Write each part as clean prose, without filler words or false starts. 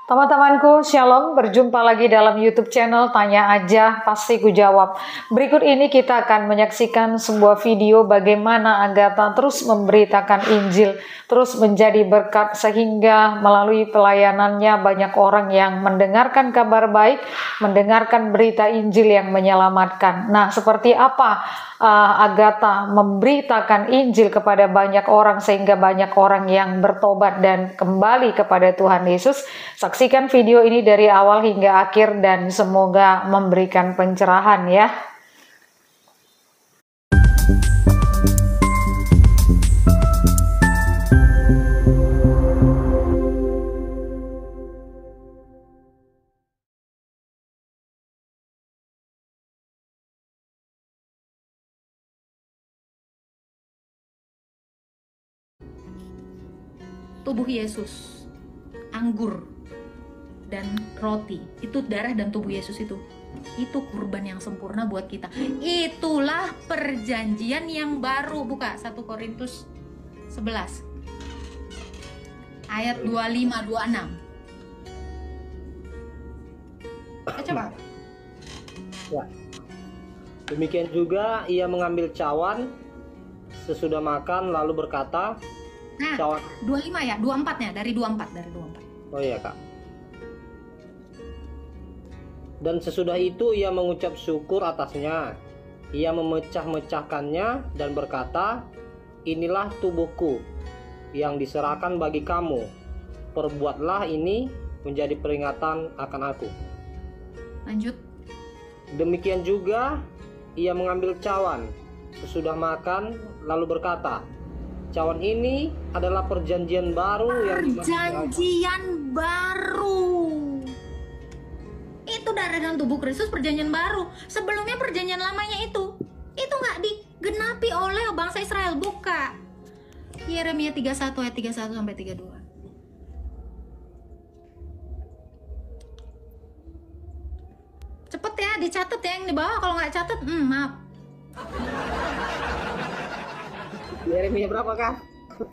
Teman-temanku, Shalom, berjumpa lagi dalam YouTube channel Tanya Aja Pasti Ku Jawab. Berikut ini kita akan menyaksikan sebuah video bagaimana Agatha terus memberitakan Injil, terus menjadi berkat sehingga melalui pelayanannya banyak orang yang mendengarkan kabar baik, mendengarkan berita Injil yang menyelamatkan. Nah, seperti apa Agatha memberitakan Injil kepada banyak orang sehingga banyak orang yang bertobat dan kembali kepada Tuhan Yesus? Saksikan video ini dari awal hingga akhir dan semoga memberikan pencerahan ya. Tubuh Yesus, anggur dan roti, itu darah dan tubuh Yesus itu kurban yang sempurna buat kita. Itulah perjanjian yang baru. Buka 1 Korintus 11 ayat 25-26. Coba. Ya. Demikian juga ia mengambil cawan sesudah makan lalu berkata, nah, cawan 25 ya, 24-nya dari 24. Oh iya, Kak. Dan sesudah itu ia mengucap syukur atasnya. Ia memecah-mecahkannya dan berkata, inilah tubuhku yang diserahkan bagi kamu. Perbuatlah ini menjadi peringatan akan aku. Lanjut. Demikian juga ia mengambil cawan sesudah makan lalu berkata, cawan ini adalah perjanjian baru Perjanjian baru. Itu darah dan tubuh Kristus, perjanjian baru. Sebelumnya perjanjian lamanya itu nggak digenapi oleh bangsa Israel. Buka Yeremia 31 ayat 31 sampai 32. Cepet ya, dicatat ya yang di bawah. Kalau nggak catat, maaf. Yeremia berapa, Kak?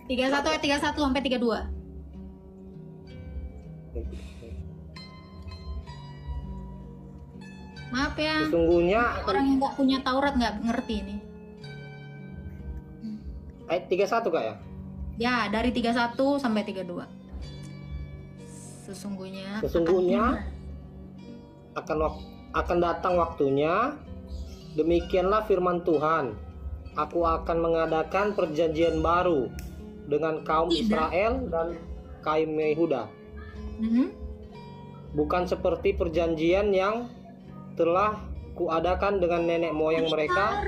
31 ayat 31 sampai 32. Maaf ya, sesungguhnya orang yang nggak punya Taurat nggak ngerti ini. Ayat 31, Kak ya? Ya, dari 31 sampai 32. Sesungguhnya akan datang waktunya, demikianlah firman Tuhan, aku akan mengadakan perjanjian baru dengan kaum Israel dan kaum Yehuda. Bukan seperti perjanjian yang telah kuadakan dengan nenek moyang mereka.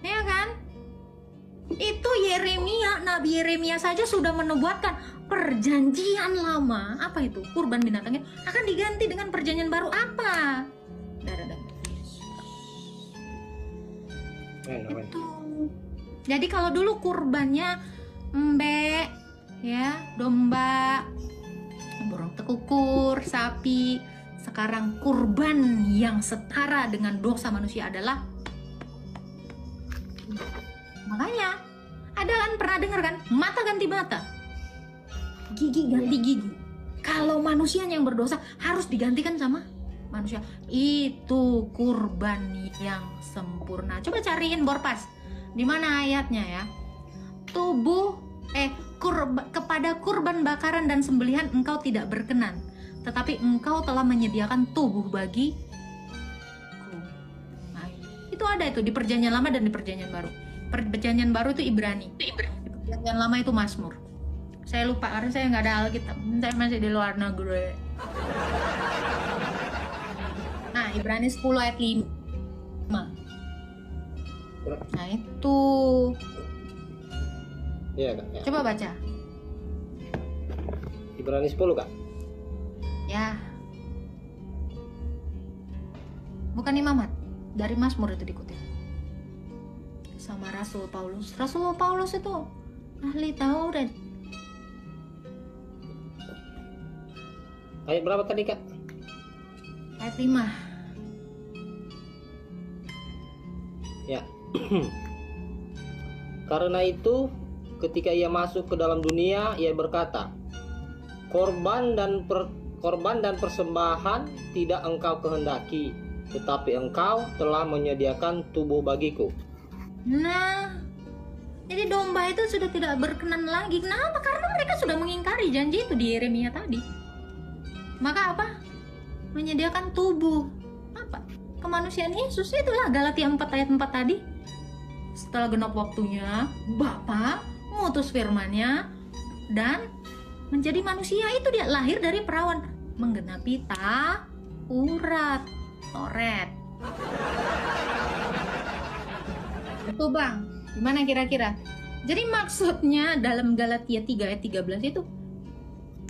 Ya kan? Itu Yeremia, Nabi Yeremia saja sudah menubuatkan perjanjian lama. Apa itu? Kurban binatangnya akan diganti dengan perjanjian baru apa? Darah dan itu. Jadi kalau dulu kurbannya embe, ya, domba, burung tekukur, sapi. Sekarang kurban yang setara dengan dosa manusia adalah, makanya ada kan pernah dengar kan, mata ganti mata, gigi ganti gigi. Kalau manusia yang berdosa harus digantikan sama manusia. Itu kurban yang sempurna. Coba cariin Borpas, di mana ayatnya ya? Kepada kurban bakaran dan sembelihan engkau tidak berkenan, tetapi engkau telah menyediakan tubuh bagiku. Nah, itu ada itu di perjanjian lama dan di perjanjian baru. Perjanjian baru itu Ibrani, di perjanjian lama itu Mazmur. Saya lupa karena saya nggak ada Alkitab, saya masih di luar negeri. Nah, Ibrani 10 ayat 5. Nah itu Iya, Kak, ya. Coba baca Ibrani 10, Kak. ya. Bukan Imamat, dari Mazmur itu dikutip sama Rasul Paulus. Rasul Paulus itu ahli Taurat. Ayat berapa tadi, Kak? Ayat 5. Ya. Karena itu ketika ia masuk ke dalam dunia, ia berkata, korban dan persembahan tidak engkau kehendaki, tetapi engkau telah menyediakan tubuh bagiku. Nah, jadi domba itu sudah tidak berkenan lagi. Kenapa? Karena mereka sudah mengingkari janji itu di Yeremia tadi. Maka apa? Menyediakan tubuh. Apa? Kemanusiaan Yesus, itulah Galatia 4 ayat 4 tadi. Setelah genap waktunya, Bapa mengutus firman-Nya dan menjadi manusia. Itu dia lahir dari perawan, menggenapi Taurat. Itu Bang, gimana kira-kira? Jadi maksudnya dalam Galatia 3 ayat 13 itu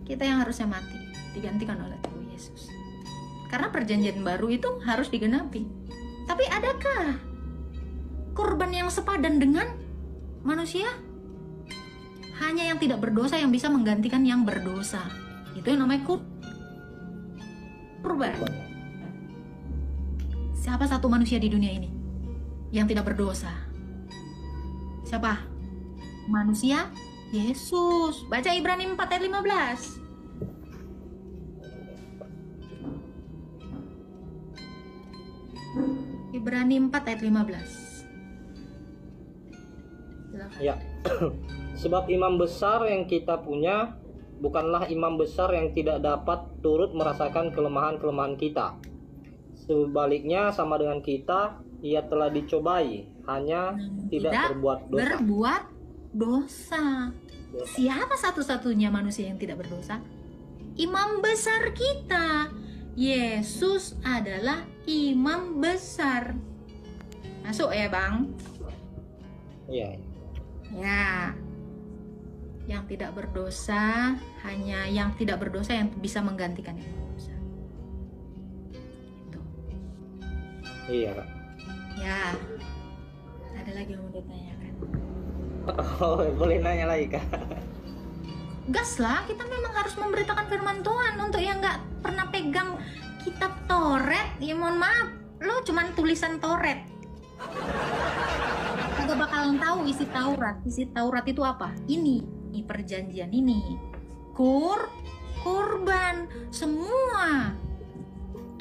kita yang harusnya mati, digantikan oleh tubuh Yesus. Karena perjanjian baru itu harus digenapi. Tapi adakah korban yang sepadan dengan manusia? Hanya yang tidak berdosa yang bisa menggantikan yang berdosa. Itu yang namanya kurban. Siapa satu manusia di dunia ini yang tidak berdosa? Siapa? Manusia Yesus. Baca Ibrani 4 ayat 15. Ibrani 4 ayat 15. Silakan. Ya. Sebab imam besar yang kita punya bukanlah imam besar yang tidak dapat turut merasakan kelemahan-kelemahan kita. Sebaliknya sama dengan kita, ia telah dicobai, hanya tidak berbuat dosa. Siapa satu-satunya manusia yang tidak berdosa? Imam besar kita. Yesus adalah imam besar. Masuk ya Bang? Iya. Ya. Yang tidak berdosa, hanya yang tidak berdosa yang bisa menggantikan yang berdosa. Itu. Iya, Kak. Ya. Ada lagi yang mau ditanyakan? Oh, boleh nanya lagi, Kak? Gas lah, kita memang harus memberitakan firman Tuhan. Untuk yang nggak pernah pegang kitab Toret, ya mohon maaf, lo cuman tulisan Toret. Kagak bakalan tahu isi Taurat. Isi Taurat itu apa? Ini perjanjian ini. Kurban, semua.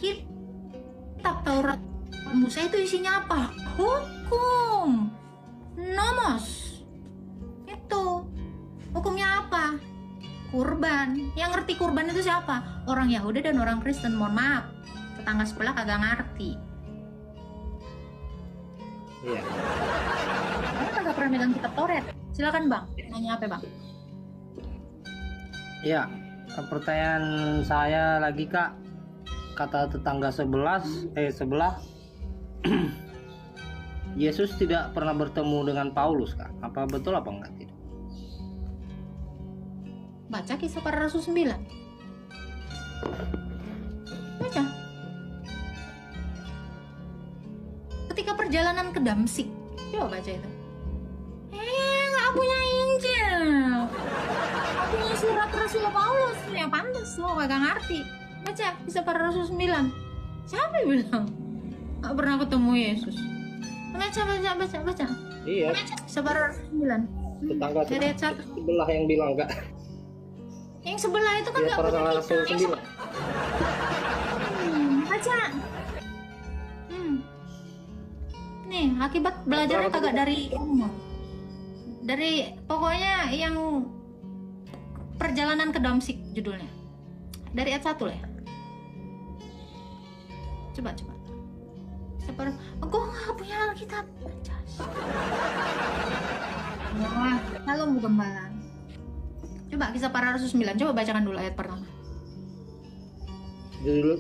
Kitab Taurat Musa itu isinya apa? Hukum. Nomos. Itu. Hukumnya apa? Kurban. Yang ngerti kurban itu siapa? Orang Yahudi dan orang Kristen. Mohon maaf, tetangga sebelah kagak ngerti. Iya. Karena kagak pernah megang kitab Toret. Silakan Bang, nanya apa Bang? Ya, pertanyaan saya lagi, Kak. Kata tetangga sebelah Yesus tidak pernah bertemu dengan Paulus, Kak. Apa betul apa enggak? Tidak. Baca Kisah Para Rasul 9. Baca. Ketika perjalanan ke Damsik, coba baca itu. Nggak punya Injil, nggak punya surat Rasul Paulus, yang pantas lo kagak ngerti. Baca Kisah Para Rasul 9. Siapa yang bilang nggak pernah ketemu Yesus? Baca. Iya. Baca Kisah Para Rasul 9. Tetangga Dari ayat 1. sebelah yang bilang, Kak. Yang sebelah itu kan Dia nggak para punya Rasul kita. 9. Baca. Nih, akibat belajarnya kagak dari umur. Dari pokoknya yang perjalanan ke Damsik judulnya. Dari ayat 1 lah ya. Coba. Aku nggak punya Alkitab. Wah, halo Bu Gembala. Coba Kisah Para Rasul 9, coba bacakan dulu ayat pertama.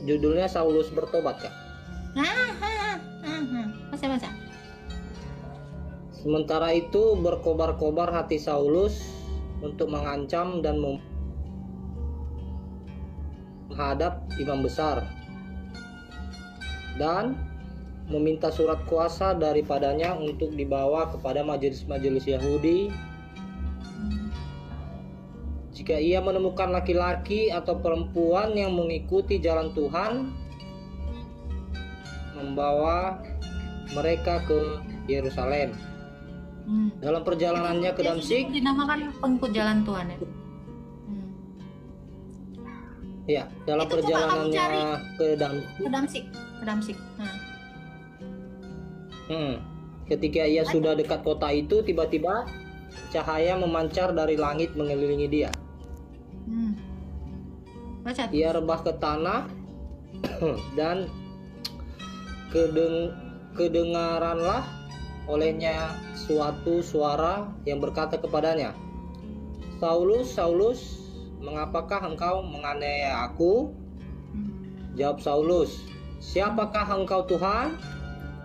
Judulnya Saulus bertobat, Kak. Baca. Sementara itu berkobar-kobar hati Saulus untuk mengancam dan menghadap imam besar dan meminta surat kuasa daripadanya untuk dibawa kepada majelis-majelis Yahudi jika ia menemukan laki-laki atau perempuan yang mengikuti jalan Tuhan, membawa mereka ke Yerusalem. Dalam perjalanannya ke Damsik, dinamakan pengikut jalan Tuhan ya. Ya, dalam Itu coba kamu perjalanannya cari. ke Damsik. Ke Damsik, ke Damsik. Nah, Ketika ia sudah dekat kota itu, tiba-tiba cahaya memancar dari langit mengelilingi dia. baca. Ia rebah ke tanah dan kedengaranlah olehnya suatu suara yang berkata kepadanya, Saulus, Saulus, mengapakah engkau menganiaya aku? Jawab Saulus, siapakah engkau Tuhan?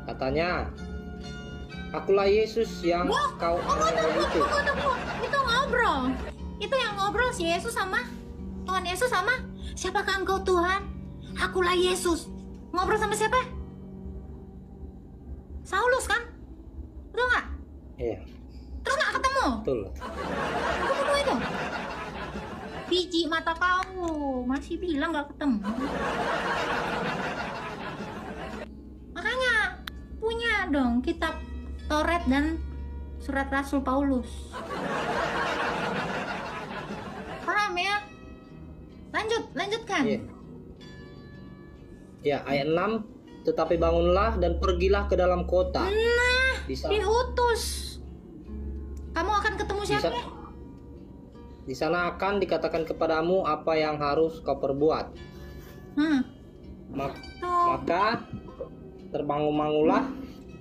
Katanya, akulah Yesus yang kau aniaya itu. Itu ngobrol. Itu yang ngobrol si Yesus sama Tuhan Yesus sama siapakah engkau Tuhan? Akulah Yesus. Ngobrol sama siapa? Saulus kan? Betul nggak? Iya, Terus nggak ketemu? betul. Ketemu itu? Biji mata kau masih bilang nggak ketemu. Makanya punya dong kitab Taurat dan surat Rasul Paulus. Paham ya? Lanjutkan. Iya. Ya, ayat 6, tetapi bangunlah dan pergilah ke dalam kota. Nah, Di sana, diutus. Kamu akan ketemu di siapa? sa- di sana akan dikatakan kepadamu apa yang harus kau perbuat. Mak- Tuh. Maka terbangun-bangunlah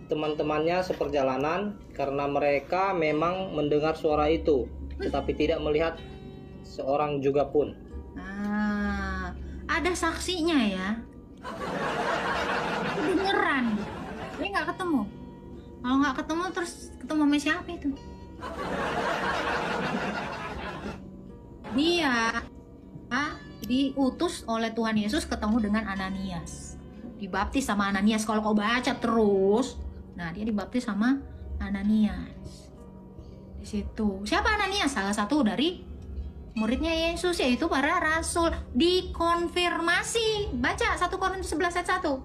teman-temannya seperjalanan, karena mereka memang mendengar suara itu, tetapi tidak melihat seorang juga pun. Nah, ada saksinya ya. Beneran. Dia nggak ketemu. Kalau nggak ketemu terus ketemu sama siapa itu? Dia diutus oleh Tuhan Yesus ketemu dengan Ananias. Dibaptis sama Ananias. Kalau kau baca terus, nah dia dibaptis sama Ananias. Di situ. Siapa Ananias? Salah satu dari muridnya Yesus, yaitu para rasul. Dikonfirmasi. Baca 1 Korintus 11 ayat 1.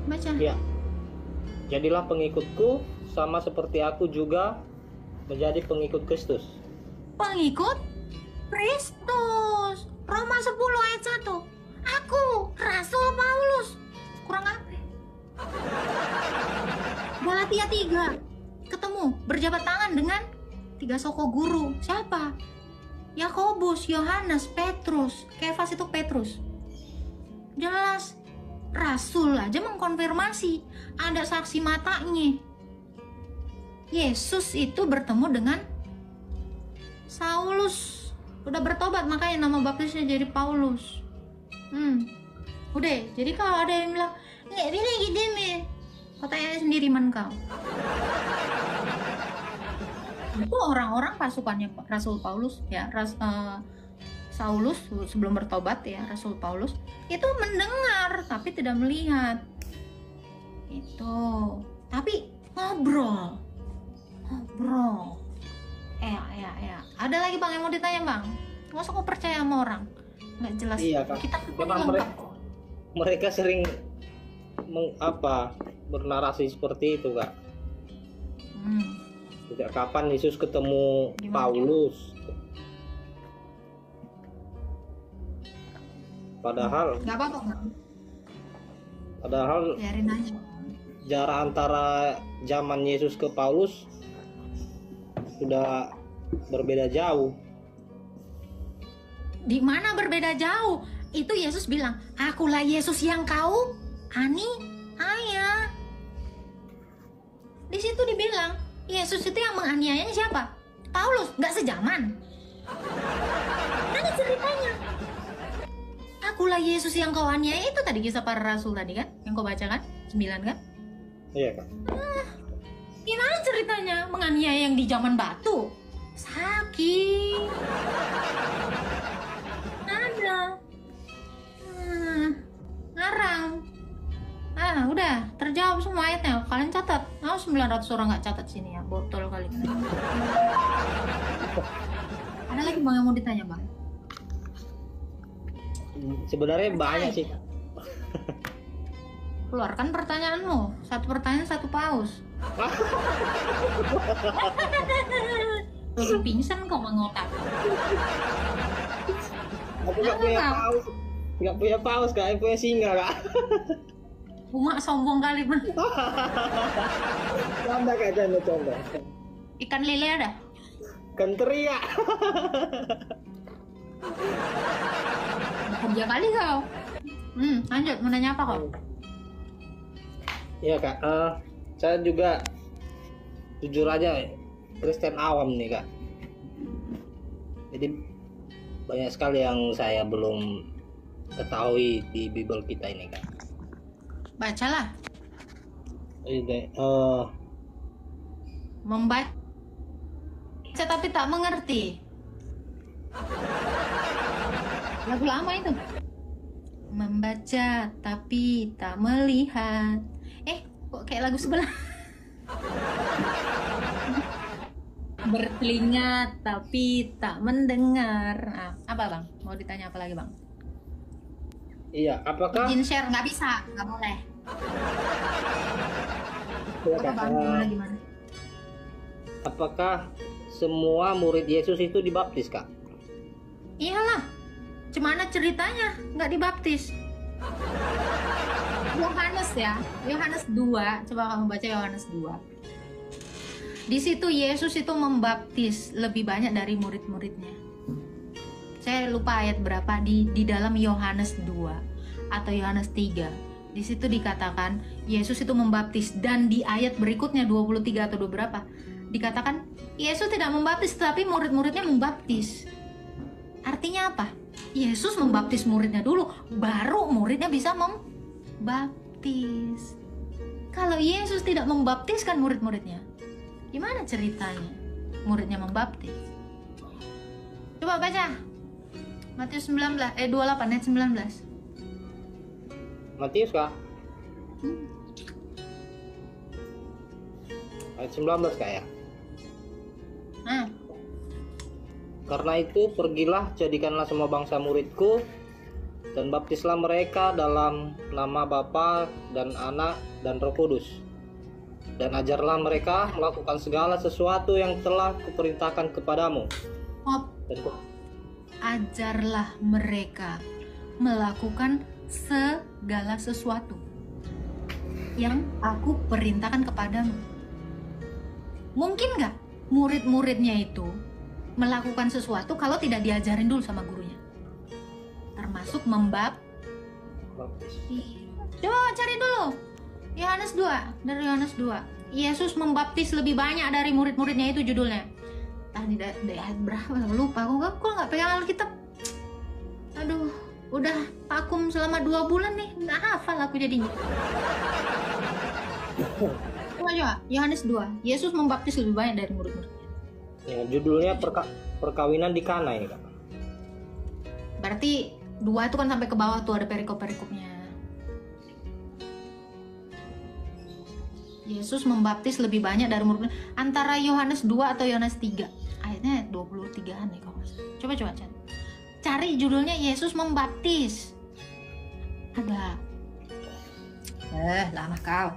Baca. Ya, jadilah pengikutku sama seperti aku juga menjadi pengikut Kristus. Pengikut Kristus. Roma 10 ayat 1. Aku Rasul Paulus. Kurang apa? Galatia 3. Ketemu berjabat tangan dengan 3 soko guru. Siapa? Yakobus, Yohanes, Petrus. Kefas itu Petrus. Jelas. Rasul aja mengkonfirmasi. Ada saksi matanya. Yesus itu bertemu dengan Saulus. Udah bertobat, makanya nama baptisnya jadi Paulus. Udah, jadi kalau ada yang bilang nggak bisa gitu nih, katanya sendiri man kau. Itu orang-orang pasukannya Rasul Paulus ya, Saulus sebelum bertobat ya, Rasul Paulus itu mendengar tapi tidak melihat. Itu. Tapi ngobrol. Ya. Ada lagi Bang yang mau ditanya Bang? Nggak usah kau percaya sama orang. Nggak jelas. Iya, Kak. Kita Memang lengkap. mereka sering bernarasi seperti itu, Kak. Sejak kapan Yesus ketemu Gimana? Paulus? Padahal Nggak apa-apa Bang. Biarin aja. jarak antara zaman Yesus ke Paulus sudah berbeda jauh. Di mana berbeda jauh? Itu Yesus bilang, akulah Yesus yang kau aniaya. Di situ dibilang, Yesus itu yang menganiayanya siapa? Paulus, nggak sejaman. Ada ceritanya. Akulah Yesus yang kau aniaya, itu tadi kisah para rasul tadi kan? Yang kau baca kan? 9 kan? Iya, Kak. Gimana ceritanya? Menganiaya yang di zaman batu? Sakit. Ada. Ngarang. Udah terjawab semua ayatnya. Kalian catat. 900 orang nggak catat sini ya. Botol kali. Ada lagi Bang yang mau ditanya Bang? Sebenarnya banyak sih. Keluarkan pertanyaanmu. Satu pertanyaan, satu paus. Udah pingsan kok mengotak. Aku nggak punya paus. Nggak punya paus kak, aku punya singa kak. Umak sombong kali mah. Canda kak, canda. Ikan lele ada? Kan teriak. Kerja kali kau. Lanjut, mau nanya apa kau? Iya kak, saya juga jujur aja Kristen awam nih kak. Jadi banyak sekali yang saya belum ketahui di Bible kita ini kak. Bacalah. Membaca tapi tak mengerti. Lagu lama itu. Membaca tapi tak melihat. Kok kayak lagu sebelah. Bertelinga tapi tak mendengar. Apa bang? Mau ditanya apa lagi bang? Iya, apakah Izin share nggak bisa, nggak boleh. Apa bang? Gimana? Apakah semua murid Yesus itu dibaptis kak? Iyalah. Gimana ceritanya nggak dibaptis? Yohanes ya, Yohanes 2. Coba kamu baca Yohanes 2. Di situ Yesus itu membaptis lebih banyak dari murid-muridnya. Saya lupa ayat berapa di dalam Yohanes 2 atau Yohanes 3. Di situ dikatakan Yesus itu membaptis, dan di ayat berikutnya 23 atau 2 berapa dikatakan Yesus tidak membaptis tapi murid-muridnya membaptis. Artinya apa? Yesus membaptis muridnya dulu, baru muridnya bisa membaptis. Kalau Yesus tidak membaptiskan murid-muridnya, gimana ceritanya muridnya membaptis? Coba baca Matius 28 ayat 19. Matius kak? Ayat 19 kak ya? Karena itu pergilah, jadikanlah semua bangsa muridku, dan baptislah mereka dalam nama Bapa dan Anak dan Roh Kudus, dan ajarlah mereka melakukan segala sesuatu yang telah kuperintahkan kepadamu. Ajarlah mereka melakukan segala sesuatu yang aku perintahkan kepadamu. Mungkin nggak murid-muridnya itu melakukan sesuatu kalau tidak diajarin dulu sama gurunya? Termasuk Coba cari dulu Yohanes 2, dari Yohanes 2. Yesus membaptis lebih banyak dari murid-muridnya, itu judulnya. Tadi dari ayat berapa lupa. Aku nggak pegang Alkitab. Aduh, udah vakum selama 2 bulan nih, nggak hafal aku jadinya. Coba Yohanes 2. Yesus membaptis lebih banyak dari murid-muridnya. Ya, judulnya perkawinan di Kana ini kak. Berarti 2 itu kan sampai ke bawah tuh ada perikop-perikopnya. Yesus membaptis lebih banyak dari murid, antara Yohanes 2 atau Yohanes 3. Ayatnya 23-an nih kalau. Coba cari judulnya Yesus membaptis. Ada. Lama kau.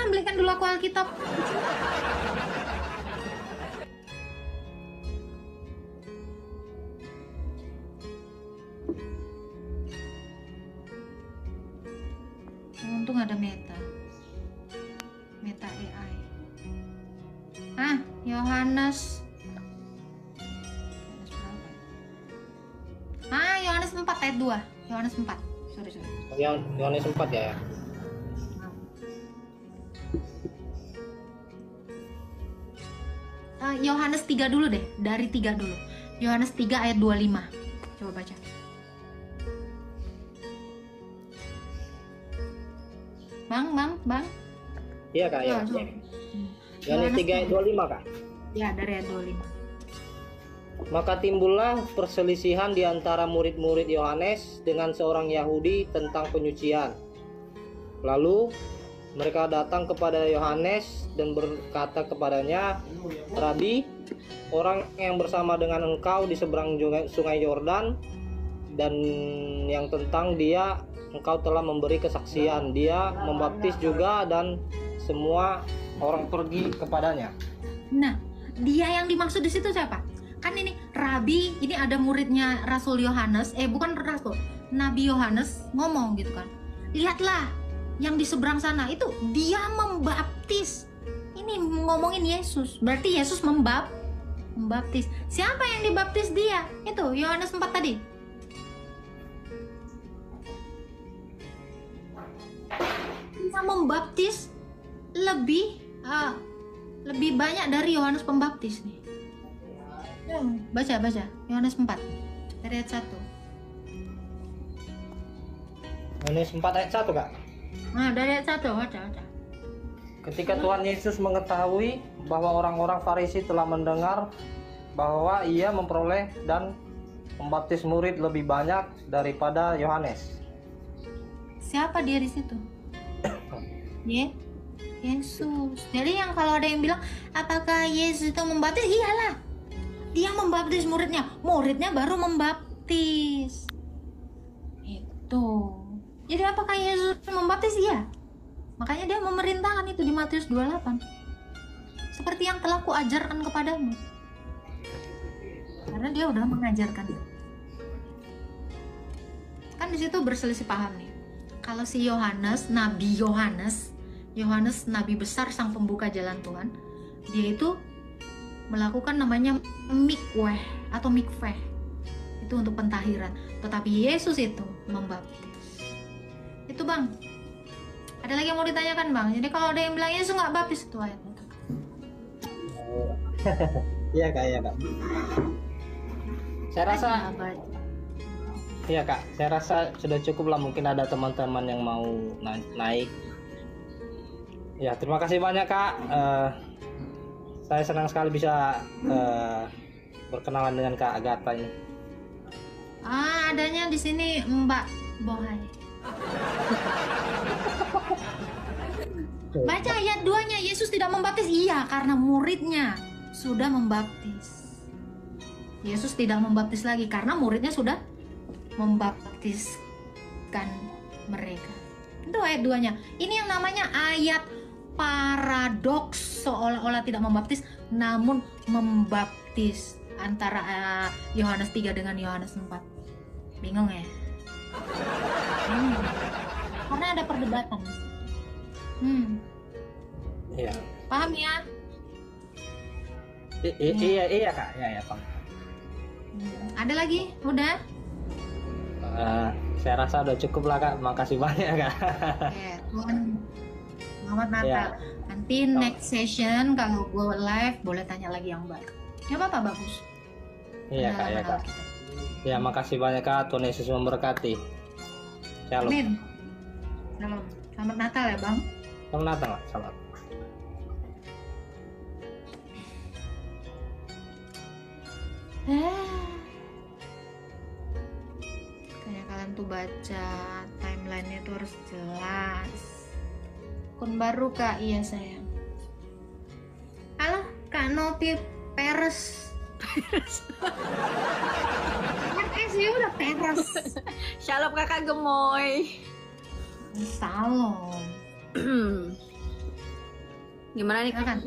Belikan dulu aku Alkitab. Untung ada Meta AI. Yohanes. Yohanes 4 ayat 2. Yohanes 4. Sorry. Yohanes 4 ya. Yohanes 3 dulu deh, dari 3 dulu. Yohanes 3 ayat 25. Coba baca. Bang. Iya kak ya. Yohanes 3 ayat 25 kak. Ya, dari ayat 25. Maka timbullah perselisihan di antara murid-murid Yohanes dengan seorang Yahudi tentang penyucian. Lalu mereka datang kepada Yohanes dan berkata kepadanya, Rabi, orang yang bersama dengan engkau di seberang sungai Yordan, dan yang tentang dia engkau telah memberi kesaksian. Dia membaptis juga dan semua orang pergi kepadanya. Nah, dia yang dimaksud di situ siapa? Kan ini Rabi, ini ada muridnya Rasul Yohanes, bukan Rasul, Nabi Yohanes ngomong gitu kan. Lihatlah yang di seberang sana itu dia membaptis. Ini ngomongin Yesus. Berarti Yesus membaptis. Siapa yang dibaptis dia? Itu Yohanes 4 tadi. Bisa membaptis lebih banyak dari Yohanes Pembaptis nih. Baca Yohanes 4 dari ayat 1. Yohanes 4 ayat 1, Kak. Nah, dari ayat 1 baca. Ketika Tuhan Yesus mengetahui bahwa orang-orang Farisi telah mendengar bahwa ia memperoleh dan membaptis murid lebih banyak daripada Yohanes. Siapa dia di situ? Yesus. Jadi yang kalau ada yang bilang apakah Yesus itu membaptis? Iyalah. Dia membaptis muridnya. Muridnya baru membaptis. Itu. Jadi apakah Yesus membaptis? Iya. Makanya dia memerintahkan itu di Matius 28. Seperti yang telah kuajarkan kepadamu. Karena dia udah mengajarkan itu. Kan di situ berselisih paham nih. Kalau si Yohanes, Nabi Yohanes Nabi besar sang pembuka jalan Tuhan, dia itu melakukan namanya mikweh atau mikveh. Itu untuk pentahiran. Tetapi Yesus itu membaptis. Itu Bang. Ada lagi yang mau ditanyakan Bang? Jadi kalau ada yang bilang Yesus nggak baptis itu ayatnya. Iya Kak. Saya rasa iya Kak, saya rasa sudah cukup lah. Mungkin ada teman-teman yang mau naik. Ya, terima kasih banyak Kak. Saya senang sekali bisa berkenalan dengan Kak Agatha ini. Adanya di sini Mbak Bohai. Baca ayat 2-nya, Yesus tidak membaptis. Iya, karena muridnya sudah membaptis. Yesus tidak membaptis lagi karena muridnya sudah membaptiskan mereka. Itu ayat 2-nya. Ini yang namanya ayat paradoks, seolah-olah tidak membaptis namun membaptis, antara Yohanes 3 dengan Yohanes 4. Bingung ya? Karena ada perdebatan. Iya. Paham ya? Iya Kak, ya Pak. Ada lagi? Udah? Saya rasa udah cukup lah Kak. Makasih banyak Kak. Tuhan selamat Natal. Ya. Nanti next session kalau gue live boleh tanya lagi yang baru. Ya apa bagus. Iya Kak, ya Kak. Ya makasih banyak Kak. Tuhan Yesus memberkati. Shalom. Amin. Shalom. Selamat Natal ya Bang. Selamat Natal. Selamat. Kayak kalian tuh baca timeline-nya tuh harus jelas. Akun baru Kak, iya sayang. Halo Kak Novi Peres. Ya udah Peres. Shalom Kakak Gemoy. Salam. Gimana nih? Silakan.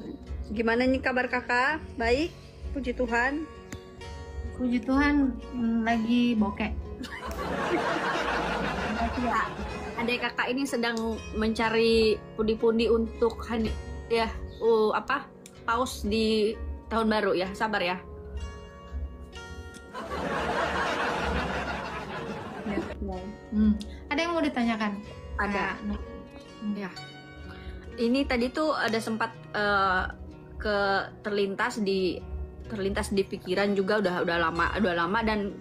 Gimana nih kabar Kakak? Baik, puji Tuhan. Puji Tuhan lagi bokek. Adik Kakak ini sedang mencari pundi-pundi untuk paus di tahun baru ya. Sabar ya. Ada yang mau ditanyakan? Ada. Ya. Ini tadi tuh ada sempat terlintas di pikiran juga udah lama dan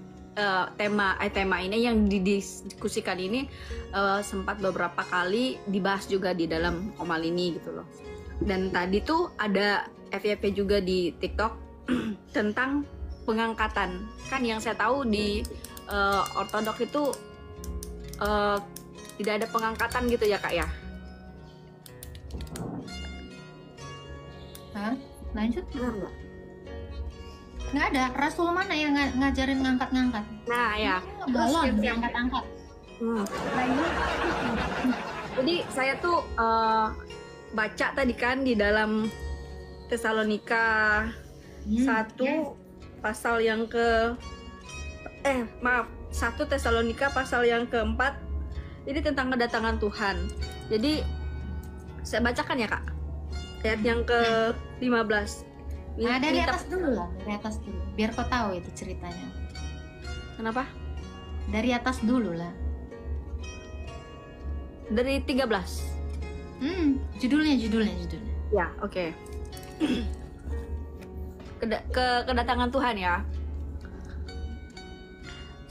tema ini yang didiskusikan ini sempat beberapa kali dibahas juga di dalam Omal ini gitu loh. Dan tadi tuh ada FYP juga di TikTok tentang pengangkatan. Kan yang saya tahu di Ortodok itu tidak ada pengangkatan gitu ya Kak ya. Lanjut. Nggak ada. Rasul mana yang ngajarin ngangkat-ngangkat? Nah ya. Balon diangkat-angkat. Nah ini, jadi saya tuh baca tadi kan di dalam Tesalonika 1 pasal yang ke 1 Tesalonika pasal yang keempat. Ini tentang kedatangan Tuhan. Jadi saya bacakan ya Kak, ayat yang ke 15. Nah, dari atas dulu lah, dari atas dulu, biar kau tahu itu ceritanya. Kenapa? Dari atas dulu lah. Dari 13. Judulnya. Ya, oke. Kedatangan Tuhan ya.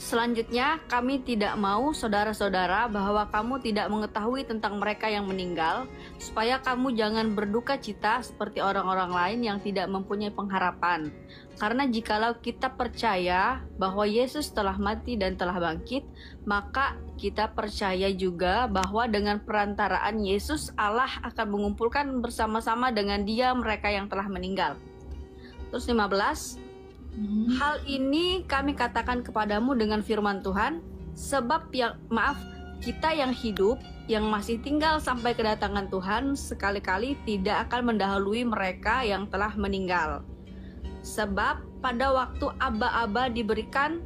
Selanjutnya, kami tidak mau saudara-saudara bahwa kamu tidak mengetahui tentang mereka yang meninggal, supaya kamu jangan berduka cita seperti orang-orang lain yang tidak mempunyai pengharapan. Karena jikalau kita percaya bahwa Yesus telah mati dan telah bangkit, maka kita percaya juga bahwa dengan perantaraan Yesus, Allah akan mengumpulkan bersama-sama dengan Dia mereka yang telah meninggal. Terus 15. Hal ini kami katakan kepadamu dengan firman Tuhan, sebab kita yang hidup, yang masih tinggal sampai kedatangan Tuhan, sekali-kali tidak akan mendahului mereka yang telah meninggal. Sebab pada waktu aba-aba diberikan,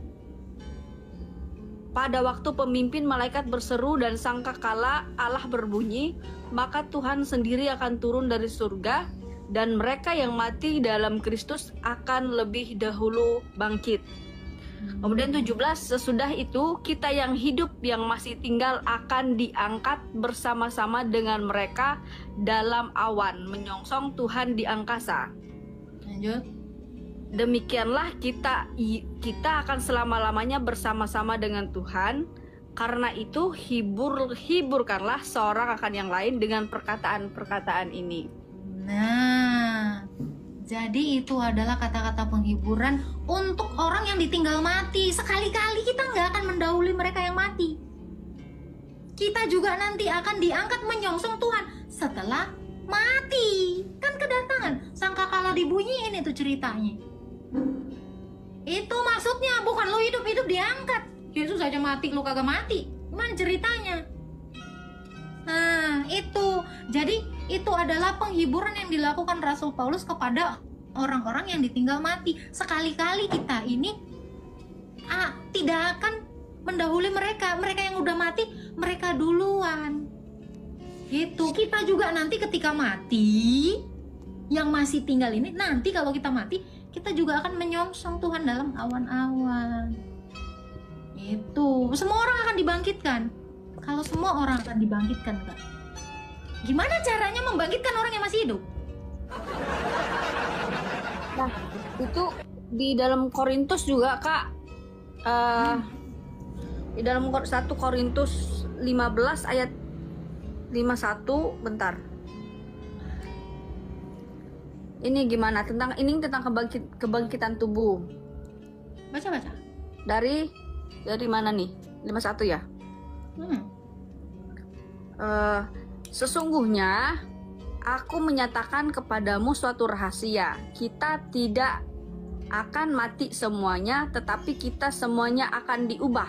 pada waktu pemimpin malaikat berseru dan sangkakala Allah berbunyi, maka Tuhan sendiri akan turun dari surga, dan mereka yang mati dalam Kristus akan lebih dahulu bangkit. Kemudian 17, sesudah itu kita yang hidup yang masih tinggal akan diangkat bersama-sama dengan mereka dalam awan menyongsong Tuhan di angkasa. Lanjut. Demikianlah kita akan selama-lamanya bersama-sama dengan Tuhan. Karena itu hiburkanlah seorang akan yang lain dengan perkataan-perkataan ini. Nah, jadi itu adalah kata-kata penghiburan untuk orang yang ditinggal mati. Sekali-kali kita nggak akan mendahului mereka yang mati. Kita juga nanti akan diangkat menyongsong Tuhan setelah mati. Kan kedatangan, sangkakala dibunyiin itu ceritanya. Itu maksudnya, bukan lo hidup-hidup diangkat. Yesus aja mati, lo kagak mati. Gimana ceritanya? Nah, itu. Jadi itu adalah penghiburan yang dilakukan Rasul Paulus kepada orang-orang yang ditinggal mati. Sekali-kali kita ini tidak akan mendahului mereka. Mereka yang udah mati, mereka duluan. Gitu. Kita juga nanti ketika mati, yang masih tinggal ini, nanti kalau kita mati, kita juga akan menyongsong Tuhan dalam awan-awan. Itu. Semua orang akan dibangkitkan. Kalau semua orang akan dibangkitkan, Kak, gimana caranya membangkitkan orang yang masih hidup? Nah, itu di dalam Korintus juga, Kak. Di dalam 1 Korintus 15 ayat 51, bentar. Ini gimana? Tentang kebangkitan tubuh. Baca. Dari mana nih? 51 ya? Sesungguhnya aku menyatakan kepadamu suatu rahasia. Kita tidak akan mati semuanya, tetapi kita semuanya akan diubah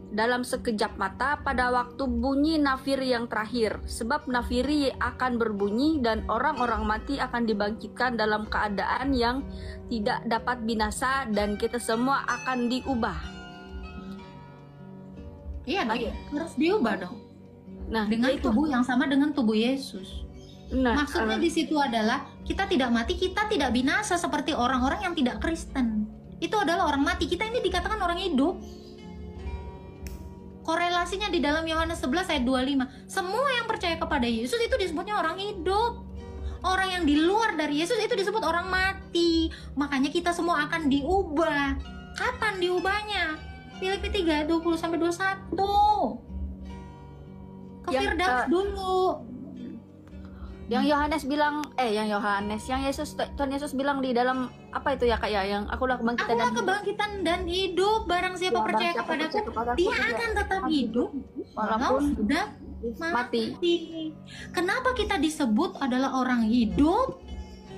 dalam sekejap mata pada waktu bunyi nafiri yang terakhir. Sebab nafiri akan berbunyi dan orang-orang mati akan dibangkitkan dalam keadaan yang tidak dapat binasa, dan kita semua akan diubah. Iya dong, harus diubah dong. Nah, dengan tubuh yang sama dengan tubuh Yesus. Nah, maksudnya di situ adalah kita tidak mati, kita tidak binasa seperti orang-orang yang tidak Kristen. Itu adalah orang mati. Kita ini dikatakan orang hidup. Korelasinya di dalam Yohanes 11 ayat 25. Semua yang percaya kepada Yesus itu disebutnya orang hidup. Orang yang di luar dari Yesus itu disebut orang mati. Makanya kita semua akan diubah. Kapan diubahnya? Filipi 3 20-21. Ke Firdaus dulu. Yang Tuhan Yesus bilang di dalam apa itu ya, Kak ya, yang aku adalah kebangkitan dan hidup. Barang siapa percaya kepadaku, dia akan tetap hidup walaupun sudah mati. Kenapa kita disebut adalah orang hidup?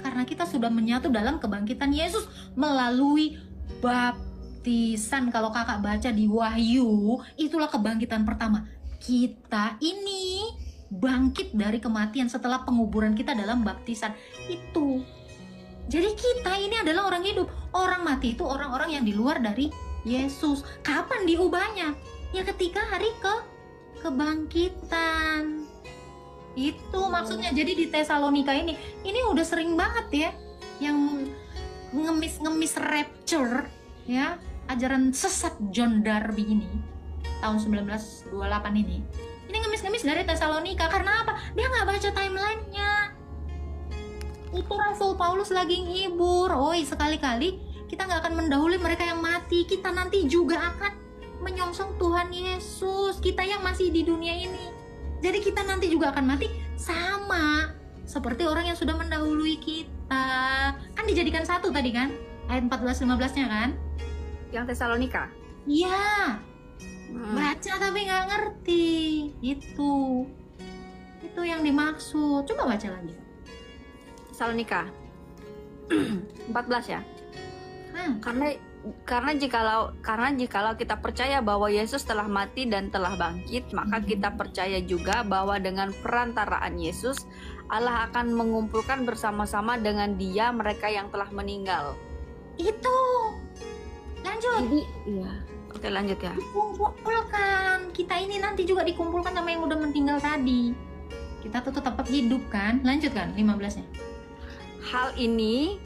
Karena kita sudah menyatu dalam kebangkitan Yesus melalui baptis. baptisan, kalau kakak baca di Wahyu, itulah kebangkitan pertama. Kita ini bangkit dari kematian setelah penguburan kita dalam baptisan itu. Jadi kita ini adalah orang hidup. Orang mati itu orang-orang yang di luar dari Yesus. Kapan diubahnya? Ya ketika hari kebangkitan. Itu maksudnya. Jadi di Tesalonika ini udah sering banget ya yang ngemis rapture ya, ajaran sesat John Darby ini tahun 1928 ini ngemis dari Tesalonika. Karena apa? Dia nggak baca timelinenya. Itu Rasul Paulus lagi ngibur. Oi, sekali-kali kita nggak akan mendahului mereka yang mati. Kita nanti juga akan menyongsong Tuhan Yesus, kita yang masih di dunia ini. Jadi kita nanti juga akan mati sama seperti orang yang sudah mendahului kita. Kan dijadikan satu tadi kan, ayat 14-15-nya kan, Yang Tesalonika. iya. Baca tapi nggak ngerti. Itu yang dimaksud. Coba baca lagi. Tesalonika 14 ya. Hmm. Karena jikalau kita percaya bahwa Yesus telah mati dan telah bangkit, maka kita percaya juga bahwa dengan perantaraan Yesus Allah akan mengumpulkan bersama-sama dengan Dia mereka yang telah meninggal. Itu. Lanjut. Jadi, iya. Oke, lanjut ya. Dikumpulkan. Kita ini nanti juga dikumpulkan sama yang udah meninggal tadi. Kita tuh tetap hidup kan? Lanjut kan 15-nya. Hal ini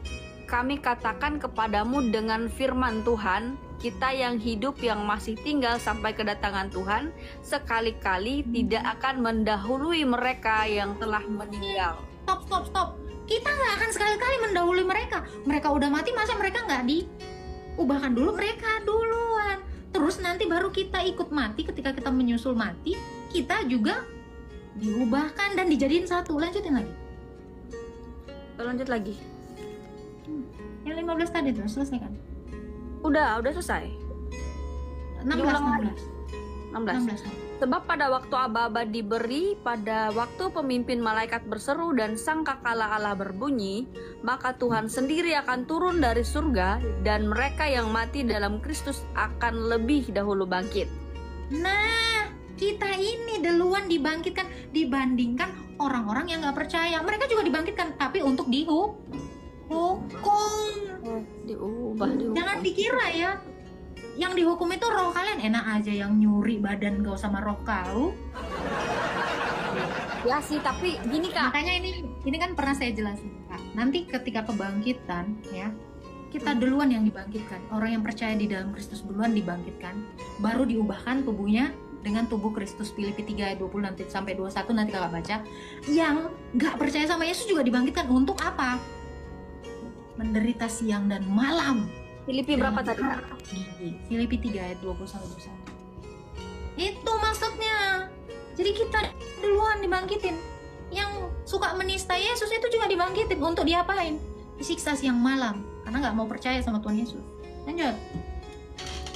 kami katakan kepadamu dengan firman Tuhan, kita yang hidup yang masih tinggal sampai kedatangan Tuhan, sekali-kali tidak akan mendahului mereka yang telah meninggal. Stop. Kita nggak akan sekali-kali mendahului mereka. Mereka udah mati, masa mereka nggak diubahkan dulu? Mereka duluan. Terus nanti baru kita ikut mati. Ketika kita menyusul mati, kita juga diubahkan dan dijadiin satu. Lanjutin lagi. Lanjut lagi. Yang 15 tadi tuh selesai kan? Udah selesai. 16. 16. Sebab pada waktu aba-aba diberi, pada waktu pemimpin malaikat berseru dan sangkakala Allah berbunyi, maka Tuhan sendiri akan turun dari surga dan mereka yang mati dalam Kristus akan lebih dahulu bangkit. Nah, kita ini duluan dibangkitkan dibandingkan orang-orang yang nggak percaya. Mereka juga dibangkitkan, tapi untuk dihukum. Diubah. Jangan dikira ya, yang dihukum itu roh kalian. Enak aja yang nyuri badan kau sama roh kau. Ya sih, tapi gini Kak. Makanya ini kan pernah saya jelasin Kak. Nanti ketika kebangkitan ya, kita duluan yang dibangkitkan. Orang yang percaya di dalam Kristus duluan dibangkitkan, baru diubahkan tubuhnya dengan tubuh Kristus. Filipi 3 ayat 20 nanti sampai 21 nanti kakak baca. Yang nggak percaya sama Yesus juga dibangkitkan untuk apa? Menderita siang dan malam. Filipi berapa tadi? Filipi 3 ayat 20 sampai 21. Itu maksudnya. Jadi kita duluan dibangkitin. Yang suka menista Yesus itu juga dibangkitin. Untuk diapain? Disiksa siang malam karena nggak mau percaya sama Tuhan Yesus. Lanjut.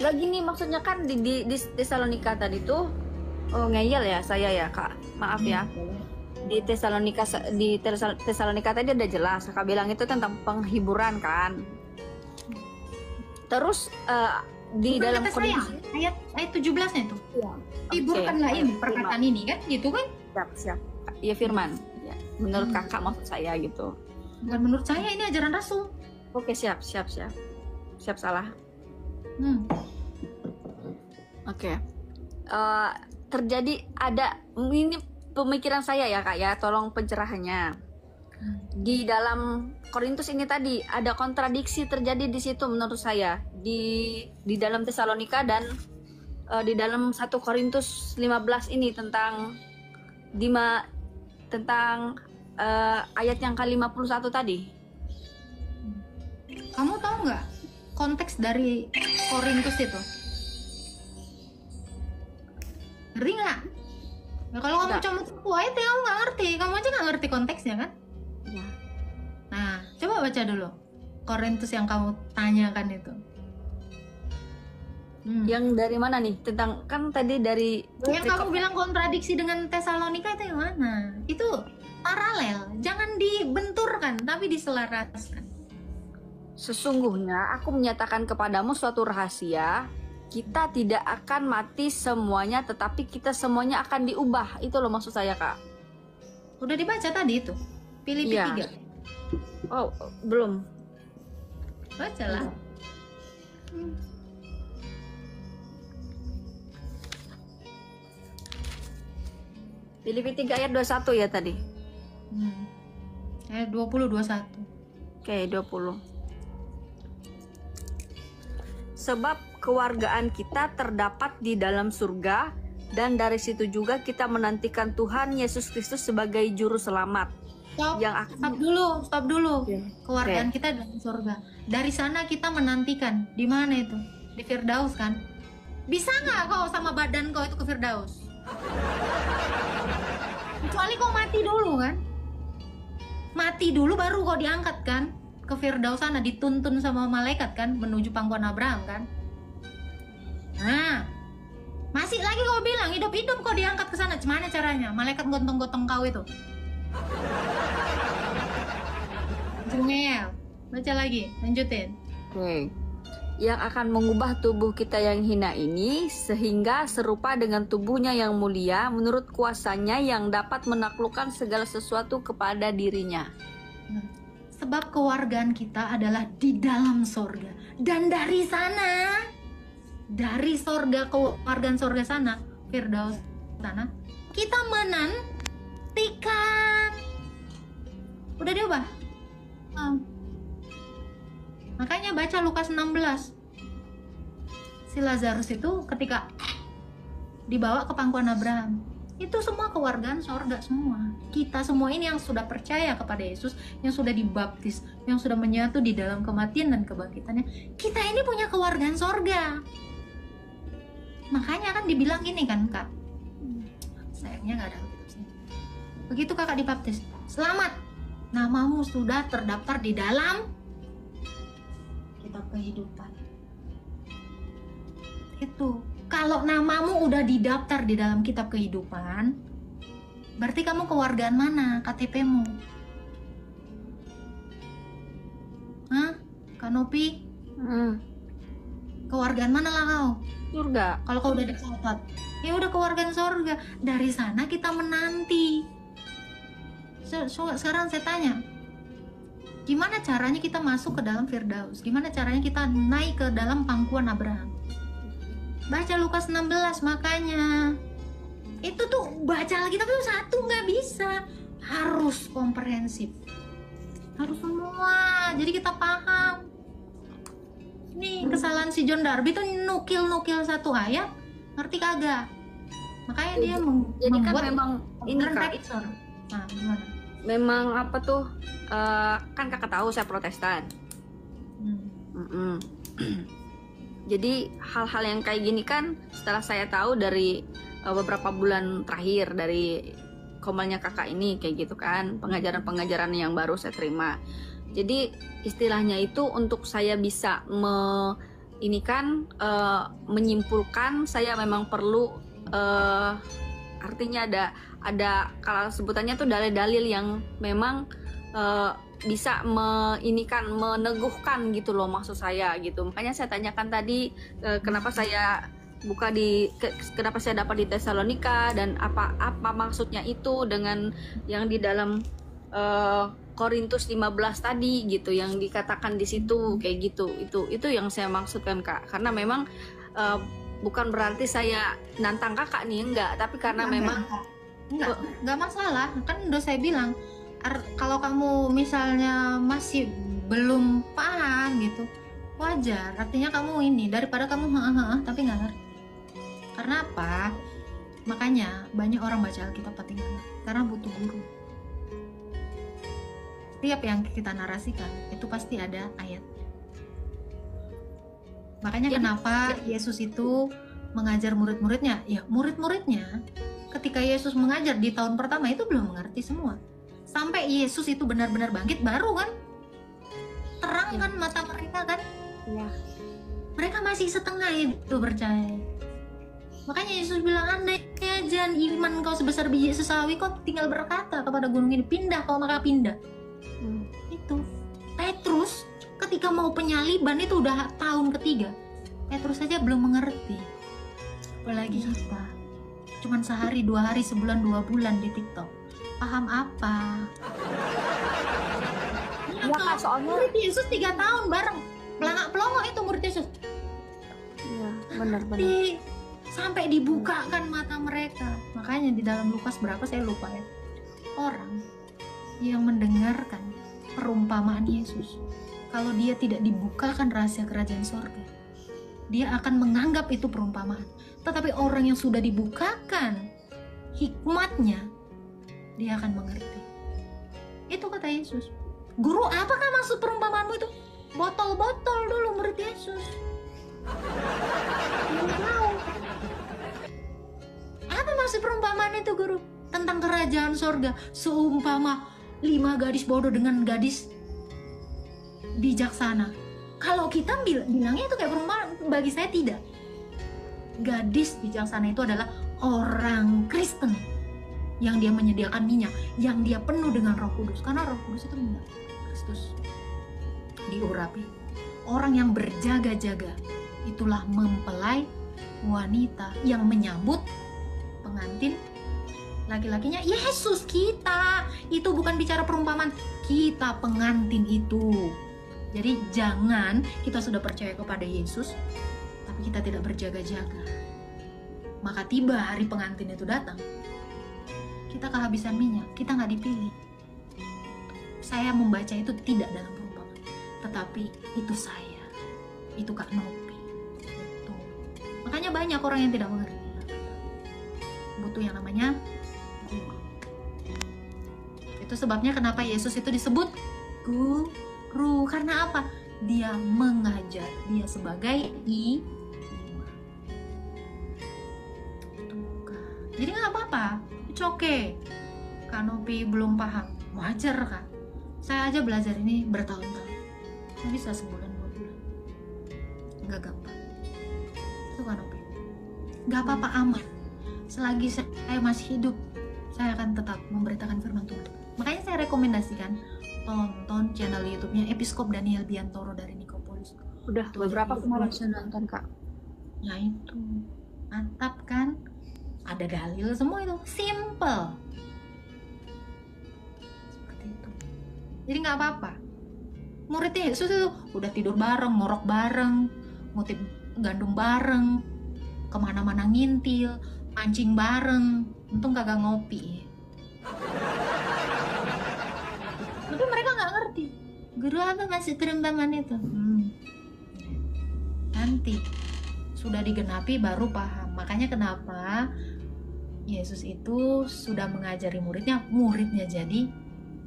Gak gini, maksudnya kan di Tesalonika tadi tuh ngeyel ya saya ya Kak. Maaf ya. Di Tesalonika tadi udah jelas Kakak bilang itu tentang penghiburan kan. Terus di Bukan dalam kata saya, ayat 17-nya itu. ya. Hiburkanlah ini perkataan ini kan, gitu kan? Siap. Iya firman. Ya, menurut Kakak maksud saya gitu. Bukan menurut saya, ini ajaran Rasul. Oke, siap salah. Oke. Terjadi ada ini pemikiran saya ya Kak ya, tolong pencerahannya. Di dalam Korintus ini tadi ada kontradiksi terjadi di situ menurut saya, di dalam Tesalonika dan di dalam 1 Korintus 15 ini tentang ayat yang ke-51 tadi. Kamu tahu nggak konteks dari Korintus itu? Ngerti nggak? Ya, kalau kamu cuma satu ayat ya kamu nggak ngerti. Kamu aja nggak ngerti konteksnya kan? Ya. Nah, coba baca dulu Korintus yang kamu tanyakan itu. Yang dari mana nih? Tentang kan tadi dari Yang kamu bilang kontradiksi dengan Tesalonika itu yang mana? Itu paralel, jangan dibenturkan tapi diselaraskan. Sesungguhnya aku menyatakan kepadamu suatu rahasia, kita tidak akan mati semuanya, tetapi kita semuanya akan diubah. Itu loh maksud saya, Kak. Udah dibaca tadi itu. Filipi Iya. 3. Oh, belum. Bacalah. Filipi 3 ayat 21 ya tadi. Ayat 20 21. Oke, 20. Sebab kewargaan kita terdapat di dalam surga, dan dari situ juga kita menantikan Tuhan Yesus Kristus sebagai juru selamat. Stop. Yang akan Stop dulu. Oke. Kewargaan kita dalam surga. Dari sana kita menantikan. Di mana itu? Di Firdaus kan? Bisa nggak kau sama badan kau itu ke Firdaus? Kecuali kau mati dulu kan? Mati dulu baru kau diangkat kan? Ke Firdaus sana, dituntun sama malaikat kan? Menuju pangkuan Abraham kan? Nah, masih lagi kau bilang hidup-hidup kau diangkat ke sana. Gimana caranya? Malaikat gotong-gotong kau itu. Jungel, baca lagi, lanjutin. Oke. Yang akan mengubah tubuh kita yang hina ini sehingga serupa dengan tubuhnya yang mulia menurut kuasanya yang dapat menaklukkan segala sesuatu kepada dirinya. Sebab kewargaan kita adalah di dalam sorga. Dan dari sana, dari sorga, kewargaan sorga sana, Firdaus sana, kita menantikan. Udah diubah? Makanya baca Lukas 16. Si Lazarus itu ketika dibawa ke pangkuan Abraham, itu semua kewargaan sorga semua. Kita semua ini yang sudah percaya kepada Yesus, yang sudah dibaptis, yang sudah menyatu di dalam kematian dan kebangkitannya, kita ini punya kewargaan sorga. Makanya kan dibilang gini kan, Kak, sayangnya nggak ada Alkitab sini. Begitu kakak dibaptis, selamat, namamu sudah terdaftar di dalam kitab kehidupan. Itu kalau namamu udah didaftar di dalam kitab kehidupan, berarti kamu kewargaan mana KTP-mu? Hah? Kanopi? Kewargaan mana lah kau? Surga. Kalau kau udah dicatat, ya udah kewargaan sorga. Dari sana kita menanti. Sekarang saya tanya, gimana caranya kita masuk ke dalam Firdaus? Gimana caranya kita naik ke dalam pangkuan Abraham? Baca Lukas 16, makanya itu tuh baca Alkitab tuh satu nggak bisa, harus komprehensif, harus semua, jadi kita paham. Ini kesalahan si John Darby tuh nukil satu ayat, ngerti kagak? Makanya dia Jadi kan membuat memang ini Kak, texture. Nah, gimana? memang apa tuh, kan kakak tahu saya Protestan. Jadi hal-hal yang kayak gini kan setelah saya tahu dari beberapa bulan terakhir dari komalnya kakak ini kayak gitu kan, pengajaran-pengajaran yang baru saya terima. Jadi istilahnya itu untuk saya bisa menyimpulkan, saya memang perlu artinya ada kalau sebutannya tuh dalil-dalil yang memang bisa meneguhkan gitu loh maksud saya gitu. Makanya saya tanyakan tadi kenapa saya kenapa saya dapat di Tesalonika dan apa maksudnya itu dengan yang di dalam Korintus 15 tadi gitu yang dikatakan di situ kayak gitu. Itu yang saya maksudkan Kak. Karena memang bukan berarti saya nantang kakak nih, enggak, tapi karena enggak masalah. Kan udah saya bilang, kalau kamu misalnya masih belum paham gitu, wajar. Artinya kamu ini daripada kamu tapi nggak ngerti. Karena apa? Makanya banyak orang baca Alkitab tapi nggak ngerti, karena butuh guru. Setiap yang kita narasikan itu pasti ada ayatnya. Makanya kenapa Yesus itu mengajar murid-muridnya? Ya murid-muridnya ketika Yesus mengajar di tahun pertama itu belum mengerti semua. Sampai Yesus itu benar-benar bangkit baru kan terang kan mata mereka kan. Ya. Mereka masih setengah itu percaya. Makanya Yesus bilang, andai aja iman kau sebesar biji sesawi, kau tinggal berkata kepada gunung ini pindah, kau maka pindah. Itu Petrus ketika ketika mau penyaliban itu udah tahun ketiga. Petrus saja belum mengerti. Apalagi kita. Cuman sehari, 2 hari, sebulan, 2 bulan di TikTok. Paham apa? Iya Kak, soalnya murid Yesus 3 tahun bareng. Pelangak-pelongok itu murid Yesus. iya, benar-benar. Sampai dibukakan mata mereka. Makanya di dalam Lukas berapa saya lupa ya. Orang yang mendengarkan perumpamaan Yesus, kalau dia tidak dibukakan rahasia kerajaan sorga, dia akan menganggap itu perumpamaan. Tetapi orang yang sudah dibukakan hikmatnya, dia akan mengerti. Itu kata Yesus. Guru, apakah maksud perumpamaanmu itu? Botol-botol dulu murid Yesus. Belum tahu. Apa maksud perumpamaan itu, guru? Tentang kerajaan sorga. Seumpama 5 gadis bodoh dengan gadis bijaksana. Kalau kita bilangnya itu kayak perumpamaan, bagi saya tidak. Gadis bijaksana itu adalah orang Kristen yang dia menyediakan minyak, yang dia penuh dengan Roh Kudus, karena Roh Kudus itu minyak Kristus diurapi. Orang yang berjaga-jaga itulah mempelai wanita yang menyambut pengantin laki-lakinya Yesus kita. Itu bukan bicara perumpamaan, kita pengantin itu. Jadi jangan kita sudah percaya kepada Yesus tapi kita tidak berjaga-jaga, maka tiba hari pengantin itu datang, kita kehabisan minyak, kita nggak dipilih. Saya membaca itu tidak dalam perumpamaan, tetapi itu saya, itu Kak Nopi. Betul. Makanya banyak orang yang tidak mengerti, butuh yang namanya guru. Itu sebabnya kenapa Yesus itu disebut guru, karena apa? Dia mengajar, dia sebagai imam. Jadi nggak apa-apa, it's okay. Kak Nopi belum paham, wajar Kak. Saya aja belajar ini bertahun-tahun, nggak bisa sebulan 2 bulan, nggak gampang. Itu Kak Nopi, nggak apa-apa, aman. Selagi saya masih hidup, saya akan tetap memberitakan firman Tuhan. Makanya saya rekomendasikan tonton channel YouTube-nya Episkop Daniel Biantoro dari Nikopolis. Udah beberapa kemarin saya nonton Kak. Nah itu mantap kan? Ada dalil semua, itu simple seperti itu. Jadi nggak apa-apa. Murid Yesus itu udah tidur bareng, ngorok bareng, ngutip gandum bareng, kemana-mana ngintil, mancing bareng. Untung kagak ngopi. Tapi mereka nggak ngerti. Guru, apa maksud perumpamaan itu? Nanti sudah digenapi baru paham. Makanya kenapa Yesus itu sudah mengajari muridnya, muridnya jadi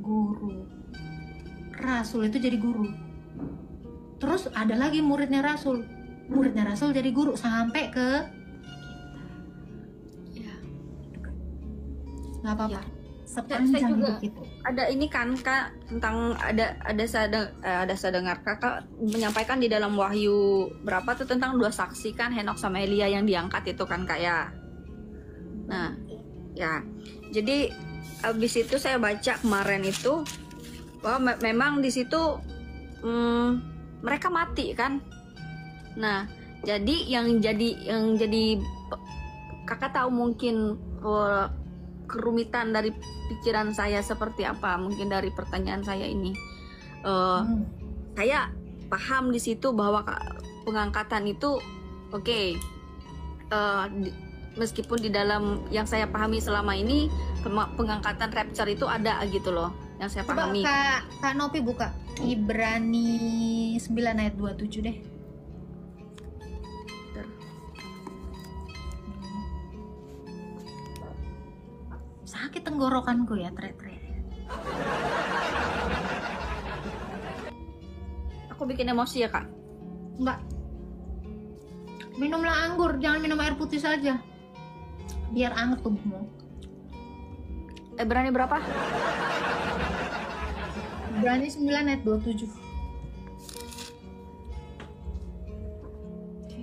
guru. Rasul itu jadi guru. Terus ada lagi muridnya Rasul jadi guru sampai ke kita. Ya. Nggak apa-apa. Ya. Sepanjang Saya juga hidup itu. ada ini kan Kak, tentang ada saya dengar Kakak menyampaikan di dalam Wahyu berapa tuh tentang 2 saksi kan, Henok sama Elia yang diangkat itu kan Kak ya. Nah, ya. Jadi abis itu saya baca kemarin itu bahwa memang di situ mereka mati kan. Nah, jadi yang jadi Kakak tahu mungkin kerumitan dari pikiran saya seperti apa, mungkin dari pertanyaan saya ini. Saya paham di situ bahwa pengangkatan itu oke. Meskipun di dalam yang saya pahami selama ini pengangkatan rapture itu ada gitu loh, yang saya pahami. Coba Kak Nopi buka Ibrani 9 ayat 27 deh. Sakit tenggorokanku ya, tre-tre. Aku bikin emosi ya Kak. Enggak. Minumlah anggur, jangan minum air putih saja. Biar anget tubuhmu. Berani berapa? Ibrani 9 ayat 27.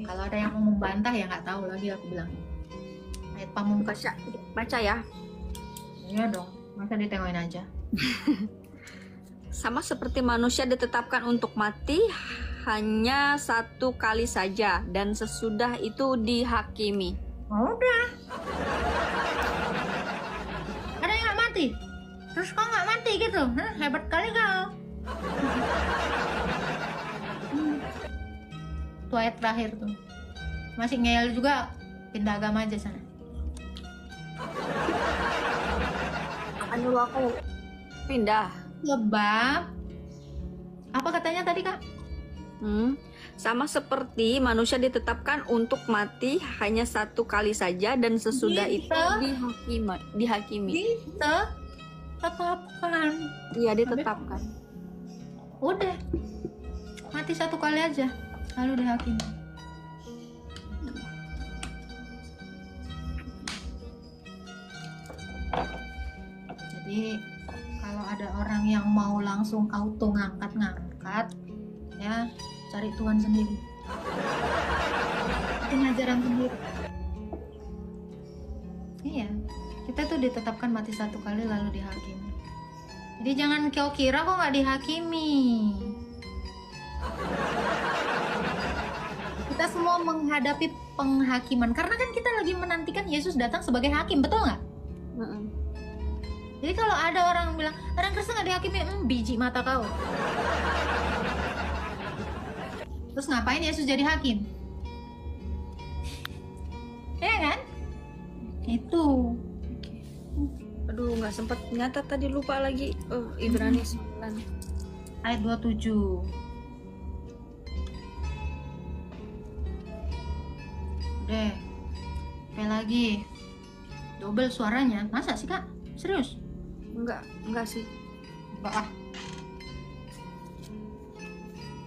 Kalau ada yang mau membantah ya nggak tahu lagi, aku bilang. Ayat pamungkas. Baca ya. Iya dong, masa ditengokin aja. sama seperti manusia ditetapkan untuk mati hanya satu kali saja dan sesudah itu dihakimi. Udah. Ada yang nggak mati? Terus kau nggak mati gitu? Hah, hebat kali kau. Itu ayat terakhir tuh. Masih ngeyel juga, pindah agama aja sana. Nyuruh aku pindah. Sebab apa katanya tadi Kak? Sama seperti manusia ditetapkan untuk mati hanya satu kali saja dan sesudah itu dihakimi. Ditetapkan. Iya, ditetapkan. Udah, mati satu kali aja, lalu dihakimi. Jadi kalau ada orang yang mau langsung auto ngangkat ya, cari Tuhan sendiri. Itu ngajaran sendiri. Iya, kita tuh ditetapkan mati satu kali lalu dihakimi. Jadi jangan kau kira kok nggak dihakimi. Kita semua menghadapi penghakiman karena kan kita lagi menantikan Yesus datang sebagai hakim, betul nggak? Jadi kalau ada orang bilang orang Kristen nggak dihakimi, biji mata kau. Terus ngapain Yesus jadi hakim? Ya kan? Itu. Aduh, nggak sempat nyatat tadi, lupa lagi. Ibrani 9 ayat 27. Deh. Sekali lagi. Double suaranya. Masa sih Kak? Serius? Enggak sih. Enggak ah.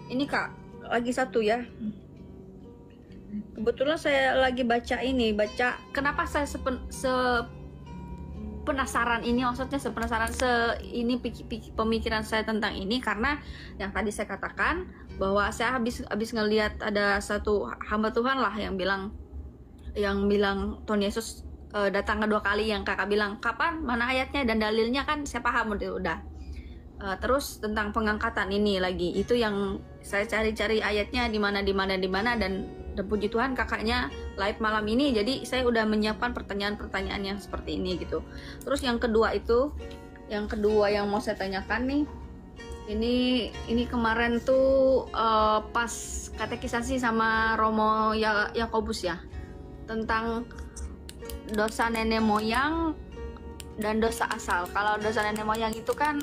Ini Kak, lagi satu ya. Kebetulan saya lagi baca kenapa saya penasaran ini, maksudnya pemikiran saya tentang ini, karena yang tadi saya katakan bahwa saya habis ngelihat ada satu hamba Tuhan lah yang bilang Tuhan Yesus datang kedua kali, yang kakak bilang kapan, mana ayatnya dan dalilnya, kan saya paham udah. Terus tentang pengangkatan ini lagi, itu yang saya cari-cari ayatnya di mana dan puji Tuhan kakaknya live malam ini, jadi saya udah menyiapkan pertanyaan-pertanyaan yang seperti ini gitu. Terus yang kedua yang mau saya tanyakan nih, ini kemarin tuh pas katekisasi sama Romo Yakobus ya, tentang dosa nenek moyang dan dosa asal. Kalau dosa nenek moyang itu kan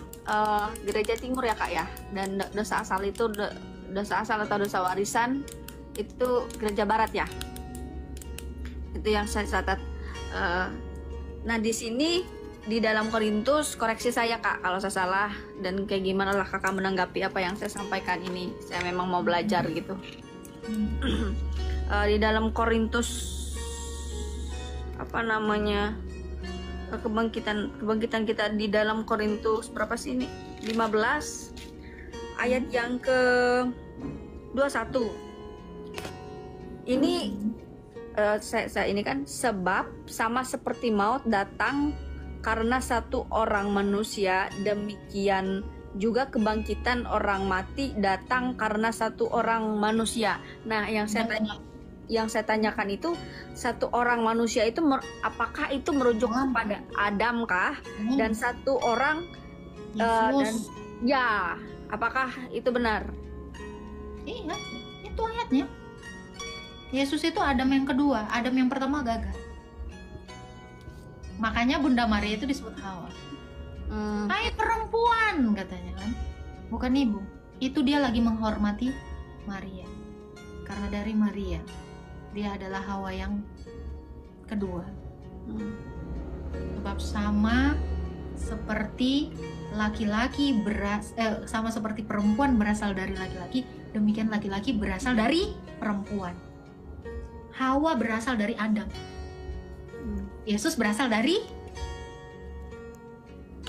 gereja timur ya Kak ya, dan dosa asal itu dosa asal atau dosa warisan itu gereja barat ya. Itu yang saya catat. Nah di sini di dalam Korintus, koreksi saya Kak kalau saya salah, dan kayak gimana lah Kakak menanggapi apa yang saya sampaikan ini. Saya memang mau belajar gitu. Di dalam Korintus kebangkitan kita di dalam Korintus berapa sih ini? 15 ayat yang ke 21. Ini saya ini kan, sebab sama seperti maut datang karena satu orang manusia, demikian juga kebangkitan orang mati datang karena satu orang manusia. Nah, yang saya tanyakan itu, satu orang manusia itu apakah itu merujuk kepada Adam kah? Dan satu orang apakah itu benar? Iya, itu ayatnya. Yesus itu Adam yang kedua, Adam yang pertama gagal. Makanya Bunda Maria itu disebut Hawa. Hai perempuan, katanya kan, bukan ibu. Itu dia lagi menghormati Maria, karena dari Maria dia adalah Hawa yang kedua. Sebab sama seperti laki-laki sama seperti perempuan berasal dari laki-laki, demikian laki-laki berasal dari perempuan. Hawa berasal dari Adam. Yesus berasal dari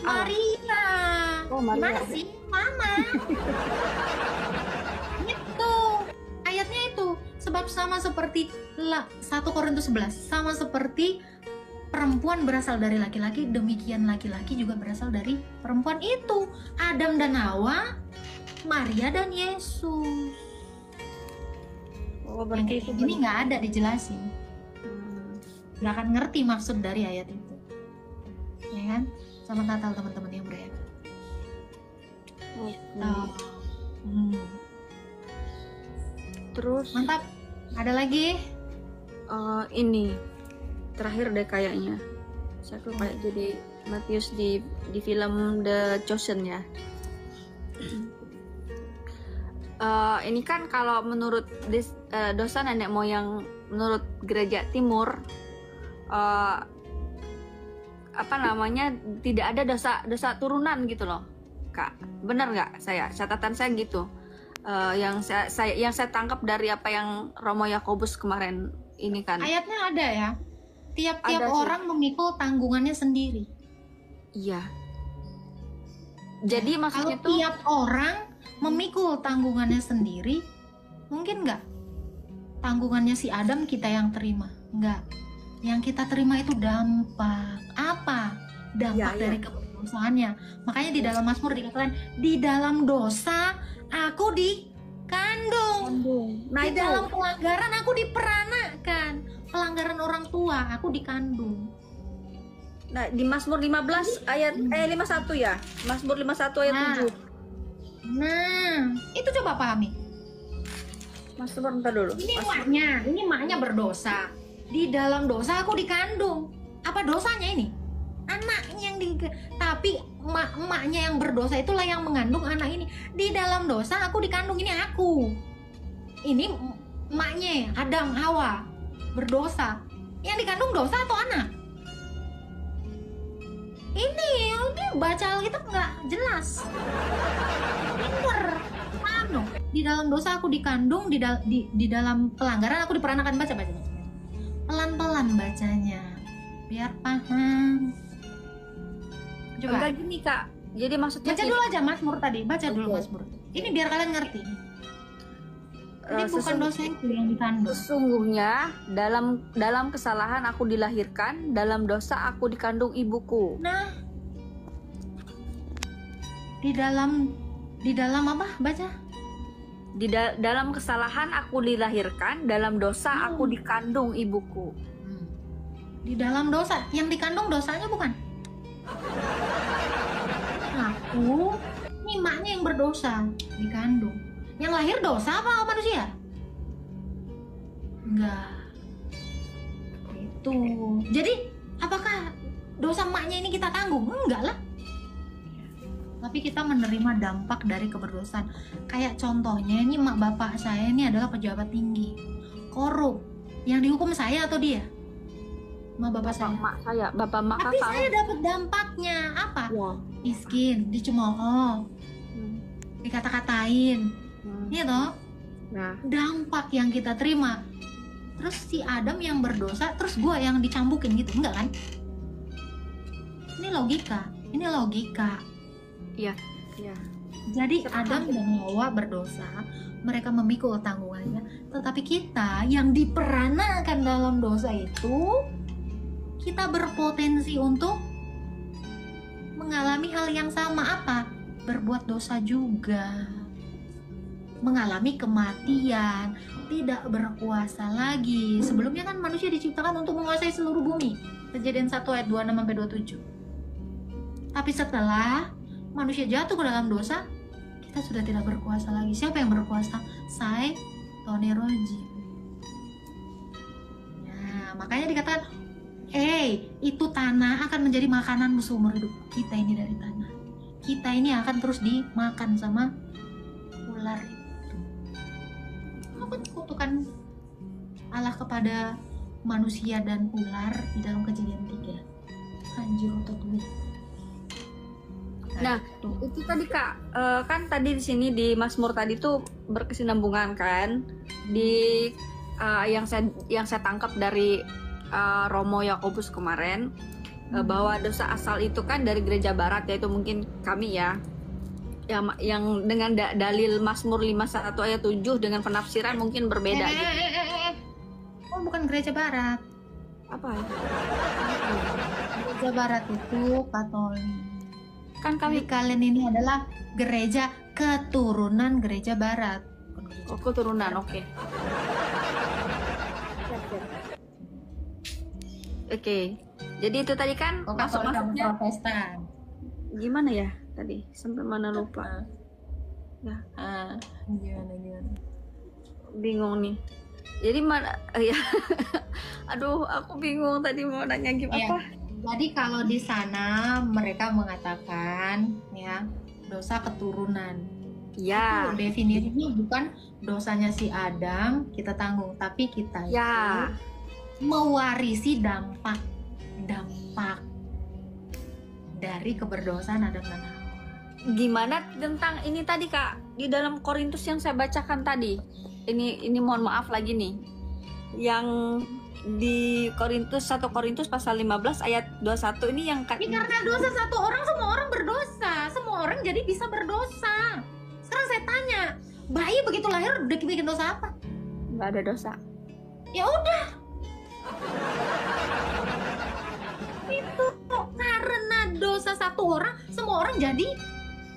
Maria. Maria. Gimana sih, Mama? Itu ayatnya itu. Sebab sama seperti 1 Korintus 11, sama seperti perempuan berasal dari laki-laki, demikian laki-laki juga berasal dari perempuan itu. Adam dan Hawa, Maria dan Yesus. Oh, Yang berarti kayak itu gini nggak ada dijelasin. Nggak akan ngerti maksud dari ayat itu. Ya kan? Selamat Natal teman-teman yang beragama. Terus Mantap. Ada lagi? ini terakhir deh kayaknya. Saya tuh kayak jadi Matius di film The Chosen ya. Ini kan kalau menurut dosa nenek moyang menurut gereja timur, apa namanya, tidak ada dosa turunan gitu loh, Kak. Benar nggak? Catatan saya gitu. Yang saya tangkap dari apa yang Romo Yakobus kemarin ini kan. Ayatnya ada ya. Tiap-tiap Ada sih. orang memikul tanggungannya sendiri. Iya. Jadi maksudnya Kalau tuh tiap orang memikul tanggungannya sendiri, mungkin nggak tanggungannya si Adam kita yang terima? Nggak. Yang kita terima itu dampak. Apa? Dampak Ya, ya. dari keberdosaannya. Makanya di dalam Mazmur dikatakan, di dalam dosa aku dikandung. nah Di itu dalam pelanggaran aku diperanakan. Pelanggaran orang tua aku dikandung. nah di Mazmur 15 ayat 51 ya. Mazmur 51 ayat Nah. 7. Nah, itu coba pahami. Mazmur entar dulu. Ini maknya berdosa. Di dalam dosa aku dikandung. Apa dosanya ini? Anaknya yang tapi emaknya yang berdosa itulah yang mengandung anak ini. Di dalam dosa aku dikandung, ini aku. Ini emaknya Adam Hawa berdosa. Yang dikandung dosa atau anak? Ini baca Alkitab nggak jelas. Pinter. Paham dong? Di dalam dosa aku dikandung, di dalam pelanggaran aku diperanakan. Baca. Pelan-pelan bacanya. Biar paham. Coba. Enggak gini, Kak. Jadi maksudnya Baca dulu aja Mazmur tadi. Baca dulu Oke. Mazmur. Ini biar kalian ngerti. Ini bukan dosa itu yang dikandung. sesungguhnya dalam kesalahan aku dilahirkan, dalam dosa aku dikandung ibuku. Nah, di dalam apa? Baca. Dalam kesalahan aku dilahirkan, dalam dosa aku dikandung ibuku. Di dalam dosa, yang dikandung dosanya bukan aku. Ini maknya yang berdosa dikandung. Yang lahir dosa apa manusia? Enggak. Itu. Jadi apakah dosa emaknya ini kita tanggung? Enggak lah. Tapi kita menerima dampak dari keberdosaan. Kayak contohnya ini emak bapak saya ini adalah pejabat tinggi, korup. Yang dihukum saya atau dia? Emak bapak saya. Bapak mak Tapi kakak. saya dapat dampaknya apa? Ya. Miskin, dicemooh, dikata-katain. Iya toh? Nah, Dampak yang kita terima. Terus si Adam yang berdosa, terus gua yang dicambukin gitu, enggak kan? Ini logika. iya. Jadi Adam dan Hawa berdosa, mereka memikul tanggungannya. Tetapi kita yang diperanakan dalam dosa itu, kita berpotensi untuk mengalami hal yang sama. Apa? Berbuat dosa juga. Mengalami kematian, tidak berkuasa lagi. Sebelumnya kan manusia diciptakan untuk menguasai seluruh bumi. Kejadian 1 ayat 26-27. Tapi setelah manusia jatuh ke dalam dosa, kita sudah tidak berkuasa lagi. Siapa yang berkuasa? Sai Toneroji. Nah, makanya dikatakan, itu tanah akan menjadi makananmu seumur hidup. Kita ini dari tanah. Kita ini akan terus dimakan sama ular itu. Apa kutukan Allah kepada manusia dan ular di dalam Kejadian 3? Anjir otot gue. Nah, itu tadi Kak, kan tadi di sini di Mazmur tadi tuh berkesinambungan kan di yang saya tangkap dari Romo Yakobus kemarin, bahwa dosa asal itu kan dari gereja barat, yaitu mungkin kami ya, yang dengan dalil Mazmur 51 ayat 7 dengan penafsiran mungkin berbeda gitu. Oh, bukan gereja barat. Apa ya? Gereja Barat itu Katolik. Kan Kami kami kalian ini adalah gereja keturunan gereja Barat. Bukan gereja keturunan, oke. Oke. Jadi itu tadi kan Oh, Katolik kamu masuk-masuknya Protestan. gimana ya tadi? Sampai mana lupa. Ya, Gimana? bingung nih. Jadi mana ya. Aduh, aku bingung tadi mau nanya Iya. gimana. Jadi kalau di sana mereka mengatakan ya dosa keturunan. Ya. Itu definisinya bukan dosanya si Adam kita tanggung, tapi kita Ya. itu mewarisi dampak dari keberdosaan Adam dan Hawa. Gimana tentang ini tadi Kak di dalam Korintus yang saya bacakan tadi? Ini mohon maaf lagi nih. Yang di1 Korintus pasal 15 ayat 21 ini yang Ini karena dosa satu orang, semua orang berdosa. Semua orang jadi bisa berdosa. Sekarang saya tanya, bayi begitu lahir udah bikin dosa apa? nggak ada dosa. Ya udah. Itu karena dosa satu orang, semua orang jadi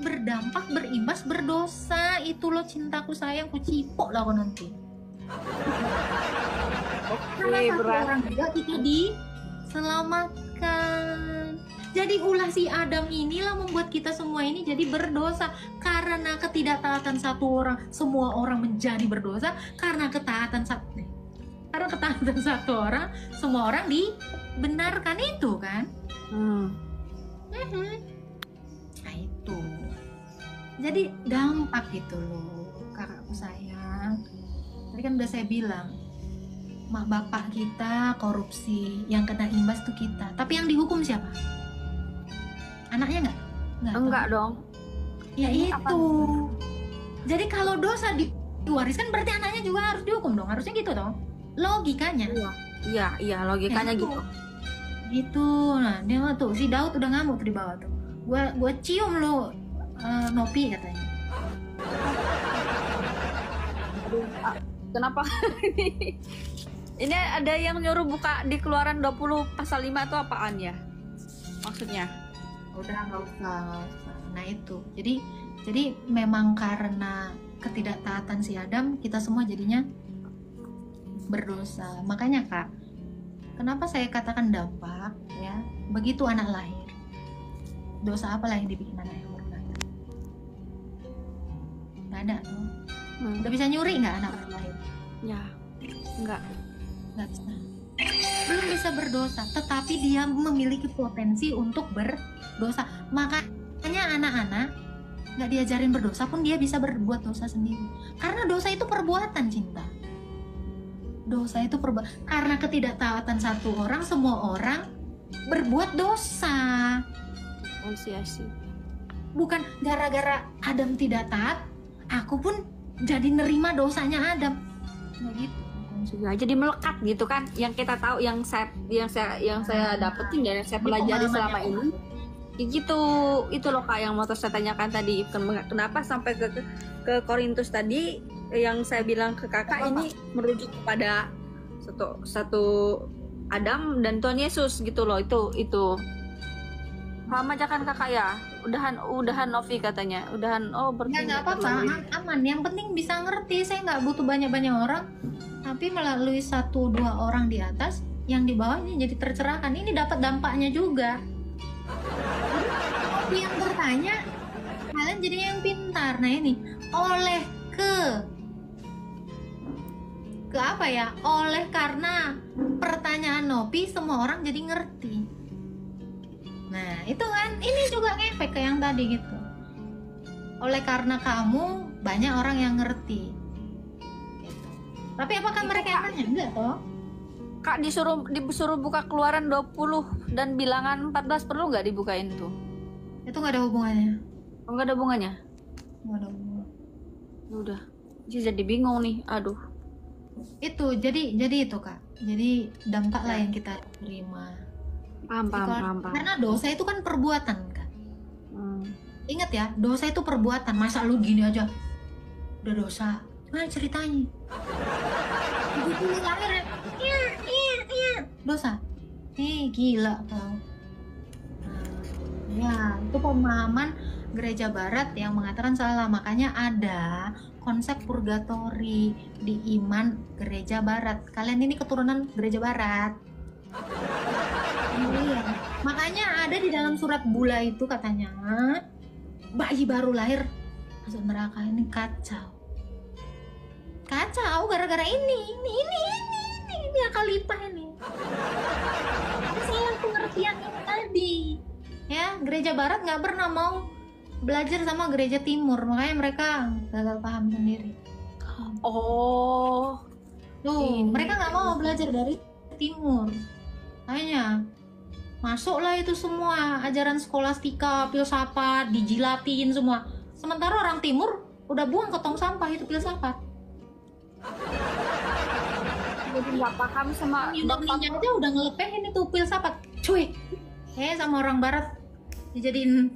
berdampak, berimbas, berdosa. Itu loh cintaku sayang, ku cipok lah kau nanti. Karena satu berat. orang juga kita diselamatkan. Jadi ulah si Adam inilah membuat kita semua ini jadi berdosa. Karena ketidaktaatan satu orang, semua orang menjadi berdosa. Karena ketaatan satu orang, semua orang dibenarkan, itu kan. Nah itu. Jadi dampak gitu loh, kakakku sayang. Tadi kan udah saya bilang, mak bapak kita korupsi, yang kena imbas tuh kita. Tapi yang dihukum siapa? Anaknya nggak? Enggak toh? dong. Ya Ini itu. Jadi kalau dosa diwariskan berarti anaknya juga harus dihukum dong. Harusnya gitu dong. Logikanya. Iya, logikanya Ya, itu. gitu. Gitu. Nah, dia mah tuh si Daud udah ngamuk tuh di bawah tuh. Gua cium lo Nopi katanya. Kenapa? Ini ada yang nyuruh buka di Keluaran 20 pasal 5 itu apaan ya? Maksudnya? Udah nggak usah. Nah itu. Jadi memang karena ketidaktaatan si Adam, kita semua jadinya berdosa. Makanya Kak, kenapa saya katakan dampak ya? Begitu anak lahir, dosa apa lah yang dibikin anak yang baru lahir? Nggak ada tuh. Udah bisa nyuri nggak anak baru lahir? Ya, enggak. Nggak bisa. Belum bisa berdosa, tetapi dia memiliki potensi untuk berdosa. Makanya anak-anak nggak diajarin berdosa pun dia bisa berbuat dosa sendiri. Karena dosa itu perbuatan, Cinta. Dosa itu perbuatan. Karena ketidaktaatan satu orang, semua orang berbuat dosa. Asih. Bukan gara-gara Adam tidak taat, aku pun jadi nerima dosanya Adam. Nggak gitu. Ya, jadi melekat gitu kan. Yang kita tahu, yang saya dapetin dan yang saya pelajari selama ini. Ya gitu, itu loh Kak yang mau saya tanyakan tadi. Kenapa sampai ke Korintus tadi yang saya bilang ke Kakak ini merujuk kepada satu Adam dan Tuhan Yesus gitu loh. Itu paham aja kan Kakak ya? Udahan Novi katanya. Udahan berarti Nggak apa-apa, aman. Yang penting bisa ngerti. Saya nggak butuh banyak-banyak orang, tapi melalui 1-2 orang di atas, yang di bawah ini jadi tercerahkan. Ini dapat dampaknya juga. Tapi yang bertanya, kalian jadi yang pintar. Nah ini, oleh ke apa ya? Oleh karena pertanyaan Nopi, semua orang jadi ngerti. Nah itu kan, ini juga ngefek ke yang tadi gitu. Oleh karena kamu, banyak orang yang ngerti gitu. Tapi apakah mereka yang nanya? Enggak toh. Kak disuruh buka Keluaran 20 dan Bilangan 14 perlu nggak dibukain tuh? Itu nggak ada hubungannya. Nggak ada hubungannya? Nggak ada hubungan. Udah, jadi bingung nih. Aduh. Itu jadi itu Kak. Jadi dampak lah yang kita terima. Paham. Karena dosa itu kan perbuatan kan. Ingat ya, dosa itu perbuatan. Masa lu gini aja udah dosa? Gimana ceritanya? Begitu lahir ya, iya. dosa. Gila kau. Ya, itu pemahaman gereja barat yang mengatakan salah. Makanya ada konsep purgatori di iman gereja barat. Kalian ini keturunan gereja barat. Iya. Makanya ada di dalam surat Bula itu katanya bayi baru lahir masuk neraka. Ini kacau. Kacau gara-gara ini akal lipa ini. Salah pengertian ini tadi. Ya, gereja barat nggak pernah mau belajar sama gereja timur, makanya mereka gagal paham sendiri. Oh, Tuh, mereka nggak mau belajar dari timur. Makanya masuklah itu semua ajaran skolastika, filsafat, dijilatin semua. Sementara orang timur udah buang ke tong sampah itu filsafat. jadi nggak paham sama Yunani aja udah ngelepehin itu filsafat, cuy. Sama orang barat dijadiin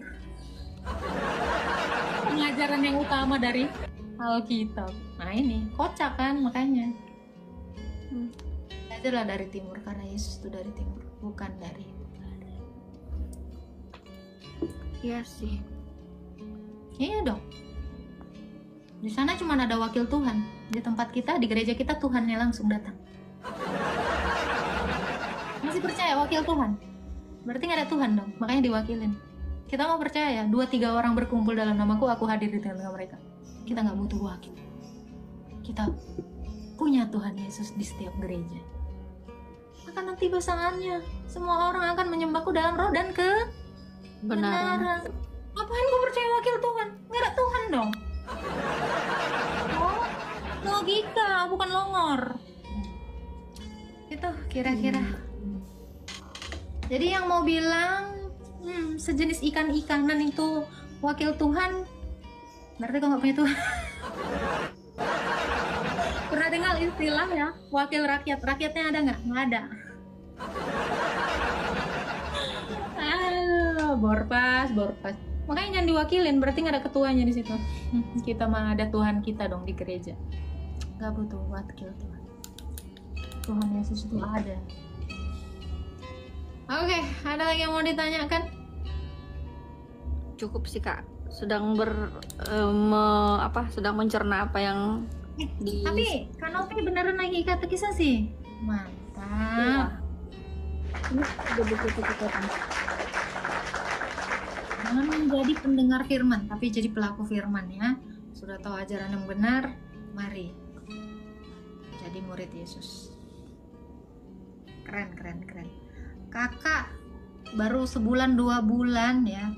pengajaran yang utama dari Alkitab. Nah ini kocak kan, makanya belajarlah dari timur karena Yesus itu dari timur, bukan dari. Iya sih. Iya dong. Di sana cuma ada wakil Tuhan. Di tempat kita, di gereja kita Tuhannya langsung datang. Masih percaya wakil Tuhan? Berarti nggak ada Tuhan dong, makanya diwakilin. Kita mau percaya ya, 2-3 orang berkumpul dalam namaku, aku hadir di tengah-tengah mereka. Kita nggak butuh wakil. Kita punya Tuhan Yesus di setiap gereja. Akan nanti pasangannya, semua orang akan menyembahku dalam roh dan kebenaran. Apaan gue percaya wakil Tuhan? Nggak ada Tuhan dong. Oh, logika, bukan longor. Itu kira-kira. Jadi yang mau bilang sejenis ikan-ikanan itu wakil Tuhan, berarti kok nggak punya Tuhan. Pernah dengar istilah ya, wakil rakyat? Rakyatnya ada nggak? Nggak ada. Borpas. Makanya jangan diwakilin, berarti nggak ada ketuanya di situ. Kita mah ada Tuhan kita dong di gereja. Nggak butuh wakil Tuhan. Tuhan Yesus itu ada. Oke, ada lagi yang mau ditanyakan? Cukup sih Kak. Sedang sedang mencerna apa yang di. Tapi Kanopi beneran lagi katekisasi. Mantap. Ini udah buku catatan. Jangan menjadi pendengar firman, tapi jadi pelaku firman ya. Sudah tahu ajaran yang benar, mari jadi murid Yesus. Keren. Kakak baru sebulan 2 bulan ya,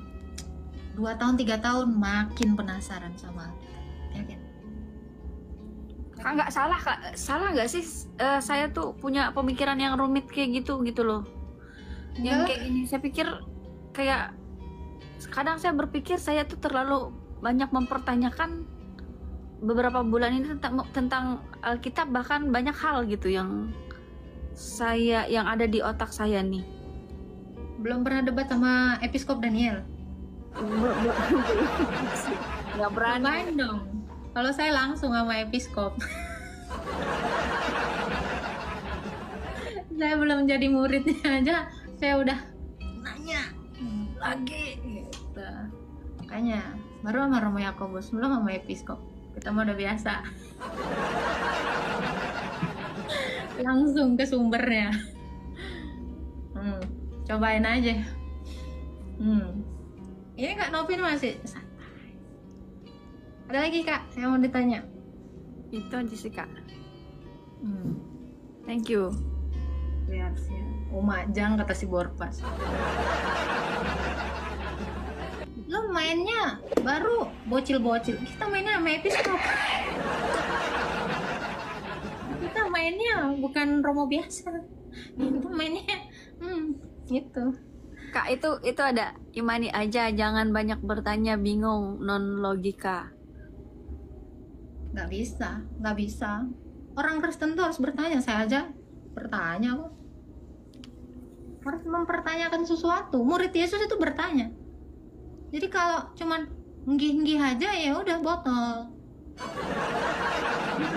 2 tahun 3 tahun makin penasaran sama ya kan? Kak nggak salah Kak, salah nggak sih saya tuh punya pemikiran yang rumit kayak gitu loh. Yang kayak gini, saya pikir kayak kadang saya berpikir saya tuh terlalu banyak mempertanyakan beberapa bulan ini tentang Alkitab, bahkan banyak hal gitu yang ada di otak saya nih. Belum pernah debat sama Episkop Daniel? Nggak berani. Main dong. Kalau saya langsung sama Episkop. Saya belum jadi muridnya aja, saya udah nanya lagi gitu. Makanya baru sama Romo Yakobus, belum sama Episkop. Kita mah udah biasa. Langsung ke sumbernya. Cobain aja. Ini Kak Novin masih santai. Ada lagi Kak yang mau ditanya? Itu aja sih Kak. Thank you. Siap. Majang kata si Borpas. Lo mainnya baru bocil-bocil. Kita mainnya sama Episkop. Kita mainnya bukan Romo biasa. Kita mainnya gitu. Kak, itu ada imani aja, jangan banyak bertanya, bingung, non logika. Nggak bisa. Orang Kristen tuh harus bertanya. Saya aja bertanya kok. Harus mempertanyakan sesuatu. Murid Yesus itu bertanya. Jadi kalau cuman nggih-nggih aja ya udah botol.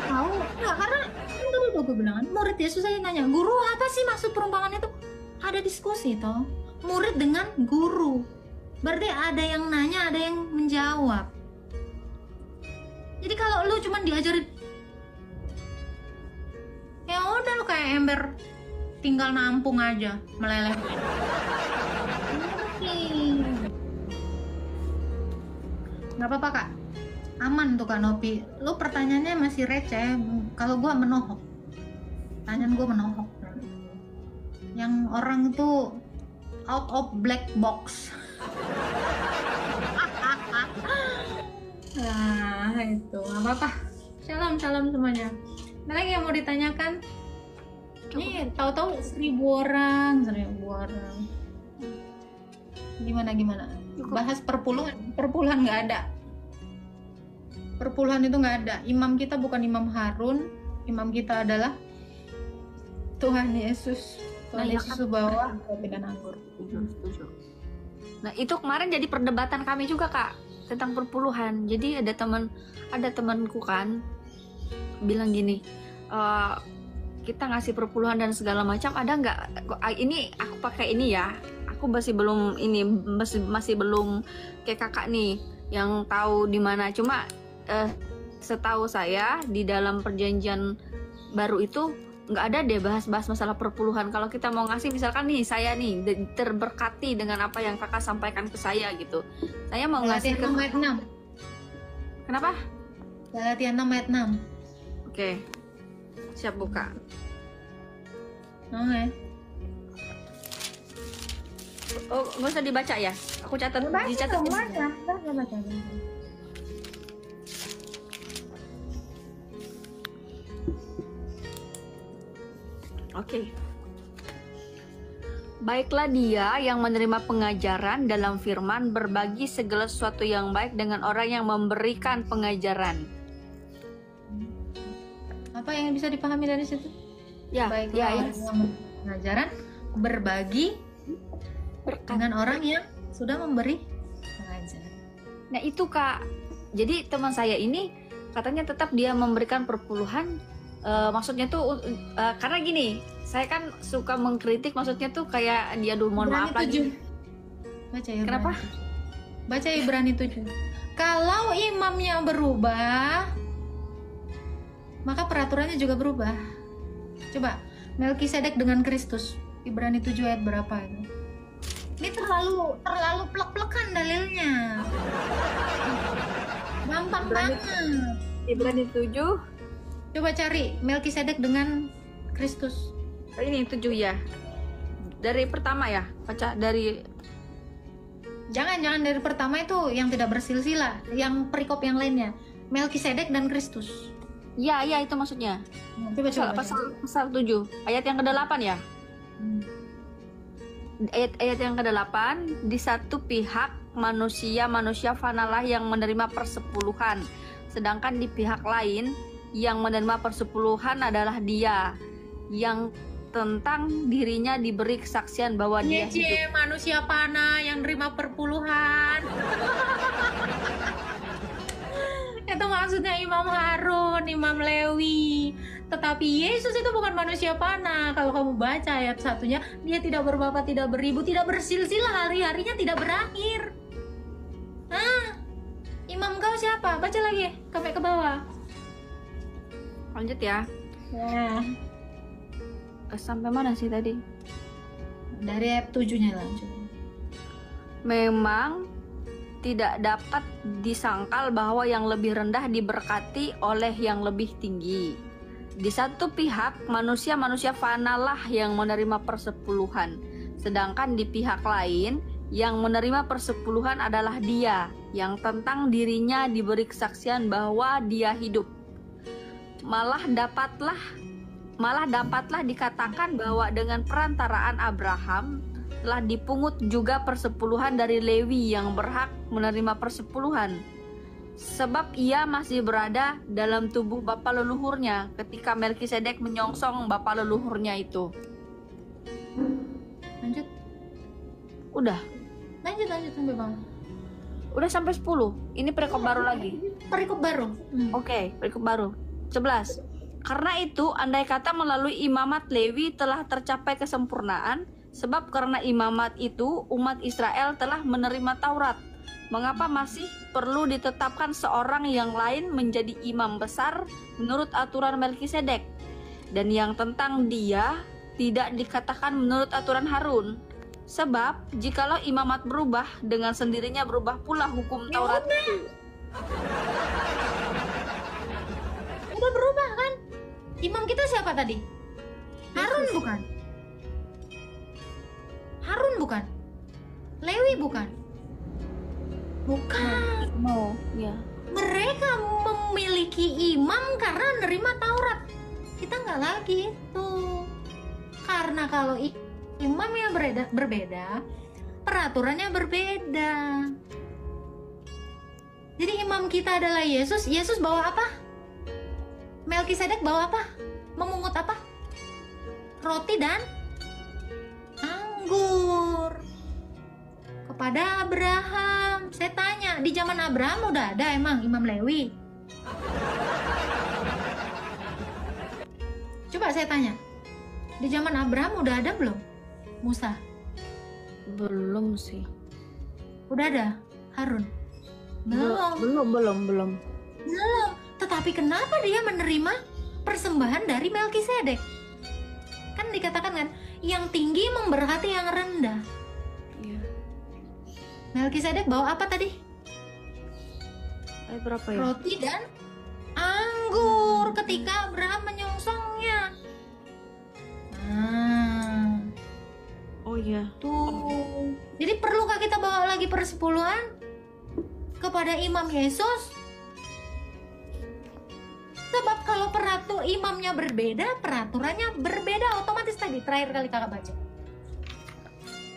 Tahu nggak? Karena kan udah gue bilang kan, murid Yesus saya nanya, guru apa sih maksud perumpamaan itu? Ada diskusi toh, murid dengan guru. Berarti ada yang nanya, ada yang menjawab. Jadi kalau lu cuman diajarin, ya udah lu kayak ember, tinggal nampung aja, meleleh. Nggak apa-apa kak, aman tuh kak Nopi. Lu pertanyaannya masih receh, kalau gua menohok. Pertanyaan gua menohok. Yang orang itu out of black box. Nah itu nggak apa-apa. Shalom semuanya. Ada lagi yang mau ditanyakan? Nih tahu-tahu 1.000 orang. Gimana? Bahas perpuluhan nggak ada. Perpuluhan itu nggak ada. Imam kita bukan Imam Harun. Imam kita adalah Tuhan Yesus. Tuhan Yesus bawa roti dan anggur. Setuju. Nah itu kemarin jadi perdebatan kami juga kak tentang perpuluhan. Jadi ada temanku kan bilang gini, kita ngasih perpuluhan dan segala macam, ada nggak? Ini aku pakai ini ya. Aku masih belum kayak kakak nih yang tahu di mana. Cuma setahu saya di dalam perjanjian baru itu nggak ada deh bahas masalah perpuluhan. Kalau kita mau ngasih, misalkan nih saya nih terberkati dengan apa yang kakak sampaikan ke saya gitu, saya mau ngasih ke ayat 6. Kenapa? Galatia 6 ayat 6. Oke, siap buka. Oke. Oh, nggak usah dibaca ya? Aku catat. Dicatat. Baca. Oke. Baiklah dia yang menerima pengajaran dalam firman berbagi segala sesuatu yang baik dengan orang yang memberikan pengajaran. Apa yang bisa dipahami dari situ? Ya, Baiklah yang pengajaran berbagi dengan orang yang sudah memberi pengajaran. Nah itu kak. Jadi teman saya ini katanya tetap dia memberikan perpuluhan. Maksudnya tuh karena gini, saya kan suka mengkritik, maksudnya tuh kayak dia dulu mohon maaf lagi. Baca ya. Kenapa? Baca Ibrani 7. Kalau imamnya berubah, maka peraturannya juga berubah. Coba Melkisedek dengan Kristus. Ibrani 7 ayat berapa itu? Ini terlalu plek-plekan dalilnya. Gampang banget. Ibrani 7. Coba cari Melkisedek dengan Kristus. Ini 7 ya. Dari pertama ya, baca dari. Jangan dari pertama itu yang tidak bersilsilah, yang perikop yang lainnya. Melkisedek dan Kristus. Ya itu maksudnya. Coba. Pasal 7, ayat yang ke-8 ya. Ayat yang ke-8, di satu pihak manusia fanalah yang menerima persepuluhan, sedangkan di pihak lain yang menerima persepuluhan adalah dia yang tentang dirinya diberi kesaksian bahwa dia hidup. Manusia panah yang nerima perpuluhan. Itu maksudnya Imam Harun, Imam Lewi. Tetapi Yesus itu bukan manusia panah. Kalau kamu baca ayat satunya, dia tidak berbapa, tidak beribu, tidak bersilsilah, hari-harinya tidak berakhir. Imam kau siapa? Baca lagi, sampai ke bawah. Lanjut ya. Ya. Sampai mana sih tadi? Dari ayat 7-nya lanjut. Memang tidak dapat disangkal bahwa yang lebih rendah diberkati oleh yang lebih tinggi. Di satu pihak manusia fanalah yang menerima persepuluhan, sedangkan di pihak lain yang menerima persepuluhan adalah dia yang tentang dirinya diberi kesaksian bahwa dia hidup. Malah dapatlah dikatakan bahwa dengan perantaraan Abraham telah dipungut juga persepuluhan dari Lewi yang berhak menerima persepuluhan, sebab ia masih berada dalam tubuh bapa leluhurnya ketika Melkisedek menyongsong bapa leluhurnya itu. Lanjut sampai bawah. Udah sampai 10. Ini perikop baru lagi. Perikop baru. Oke, perikop baru 11. Karena itu, andai kata melalui imamat Lewi telah tercapai kesempurnaan, sebab karena imamat itu umat Israel telah menerima Taurat. Mengapa masih perlu ditetapkan seorang yang lain menjadi imam besar menurut aturan Melkisedek? Dan yang tentang dia tidak dikatakan menurut aturan Harun. Sebab jikalau imamat berubah, dengan sendirinya berubah pula hukum Taurat itu. Udah berubah kan? Imam kita siapa tadi? Harun bukan? Harun bukan? Lewi bukan? Bukan. No, ya. Mereka memiliki imam karena nerima Taurat. Kita nggak lagi itu. Karena kalau imamnya berbeda, peraturannya berbeda. Jadi imam kita adalah Yesus. Yesus bawa apa? Melkisedek bawa apa? Memungut apa? Roti dan anggur. Kepada Abraham. Saya tanya, di zaman Abraham udah ada emang imam Lewi? Coba saya tanya, di zaman Abraham udah ada belum Musa? Belum sih. Udah ada Harun? Belum. Belum. Tetapi kenapa dia menerima persembahan dari Melkisedek? Kan dikatakan kan, yang tinggi memberkati yang rendah. Iya. Melkisedek bawa apa tadi? Berapa ya? Roti dan anggur ketika Abraham menyongsongnya. Nah, Oh iya. tuh. Jadi perlukah kita bawa lagi persepuluhan kepada Imam Yesus? Sebab kalau imamnya berbeda, peraturannya berbeda otomatis. Tadi terakhir kali kakak baca,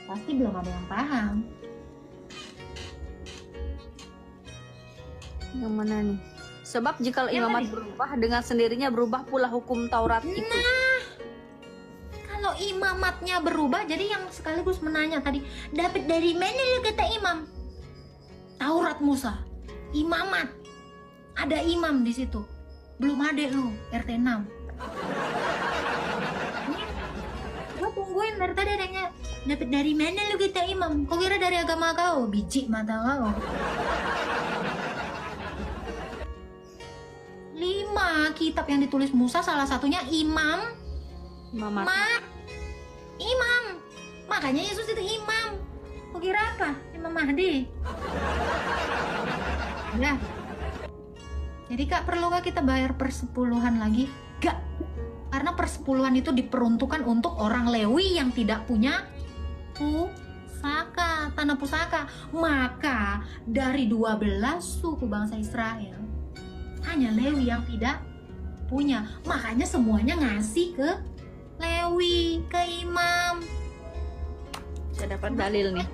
pasti belum ada yang paham. Yang mana nih? Sebab jika Yang imamat tadi. berubah, dengan sendirinya berubah pula hukum Taurat itu. Kalau imamatnya berubah, jadi yang sekaligus menanya tadi, dapat dari mana lu kata imam? Taurat Musa, imamat, ada imam di situ. Belum ada lu, RT 6. Gue tungguin dari tadi adanya, dapat dari mana lu kata imam? Kau kira dari agama kau? Biji mata kau. 5 kitab yang ditulis Musa, salah satunya imam. Imamat. Imam. Makanya Yesus itu imam. Kau kira apa? Imam Mahdi. Ya. Jadi kak, perlukah kita bayar persepuluhan lagi? Gak. Karena persepuluhan itu diperuntukkan untuk orang Lewi yang tidak punya pusaka, tanah pusaka. Maka dari 12 suku bangsa Israel, hanya Lewi yang tidak punya. Makanya semuanya ngasih ke Lewi, ke imam. Saya dapat dalil nih.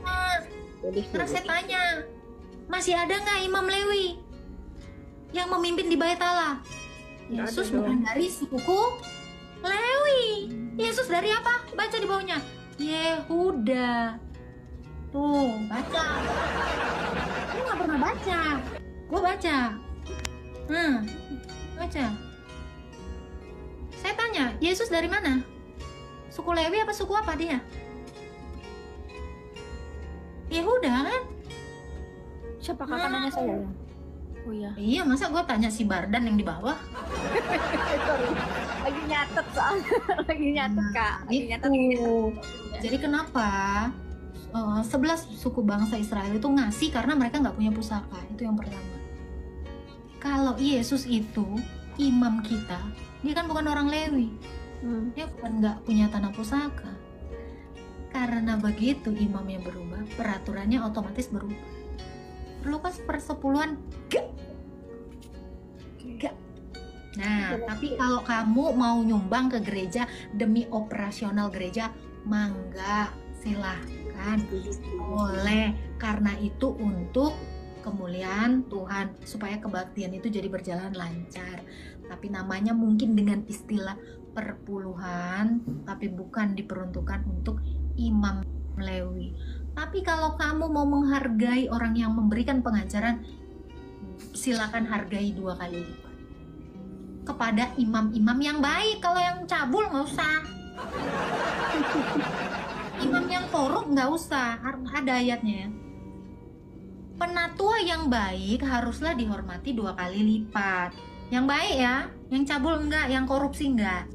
Terus saya tanya, masih ada nggak imam Lewi yang memimpin di Bait Allah? Nggak Yesus ada bukan dari suku Lewi. Yesus dari apa? Baca di bawahnya, Yehuda. Tuh, baca. Lu nggak pernah baca. Gue baca. Baca. Saya tanya, Yesus dari mana? Suku Lewi apa suku apa dia? Yehuda kan? Siapa kakak nanya saya? Oh iya. Iya, masa gue tanya si Bardan yang di bawah? Lagi nyatet soalnya. Lagi nyatet kak. Lagi nyatet. Jadi kenapa 11 suku bangsa Israel itu ngasih karena mereka nggak punya pusaka? Itu yang pertama. Kalau Yesus itu imam kita, dia kan bukan orang Lewi. Dia bukan nggak punya tanah pusaka. Karena begitu imamnya berubah, peraturannya otomatis berubah. Perlukah persepuluhan? Gak. Nah, tapi kalau kamu mau nyumbang ke gereja demi operasional gereja, mangga, silahkan, boleh. Karena itu untuk kemuliaan Tuhan, supaya kebaktian itu jadi berjalan lancar. Tapi namanya mungkin dengan istilah perpuluhan, tapi bukan diperuntukkan untuk imam Lewi. Tapi kalau kamu mau menghargai orang yang memberikan pengajaran, silakan hargai 2 kali lipat. kepada imam-imam yang baik. Kalau yang cabul nggak usah. Imam yang korup nggak usah. Ada ayatnya ya. Penatua yang baik haruslah dihormati 2 kali lipat. Yang baik ya, yang cabul enggak, yang korupsi enggak.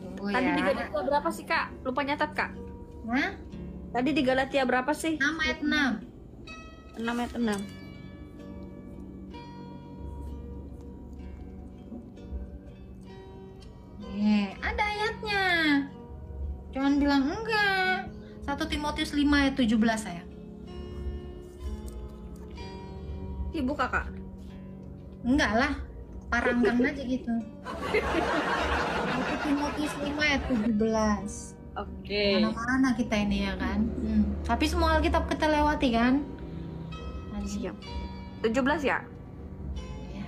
Tunggu Tadi ya. di Galatia berapa sih kak? Lupa nyatat kak. Hah? Tadi di Galatia berapa sih? 6 ayat 6. 6 ayat 6. Ada ayatnya. Jangan bilang enggak. 1 Timotius 5 ayat 17 saya. Ibu kakak. Enggak lah, parangkan aja gitu. 1 Timotius 5 ayat 17. Oke. Mana-mana kita ini ya kan. Tapi semua Alkitab kita lewati kan. Siap. 17 ya. Ya.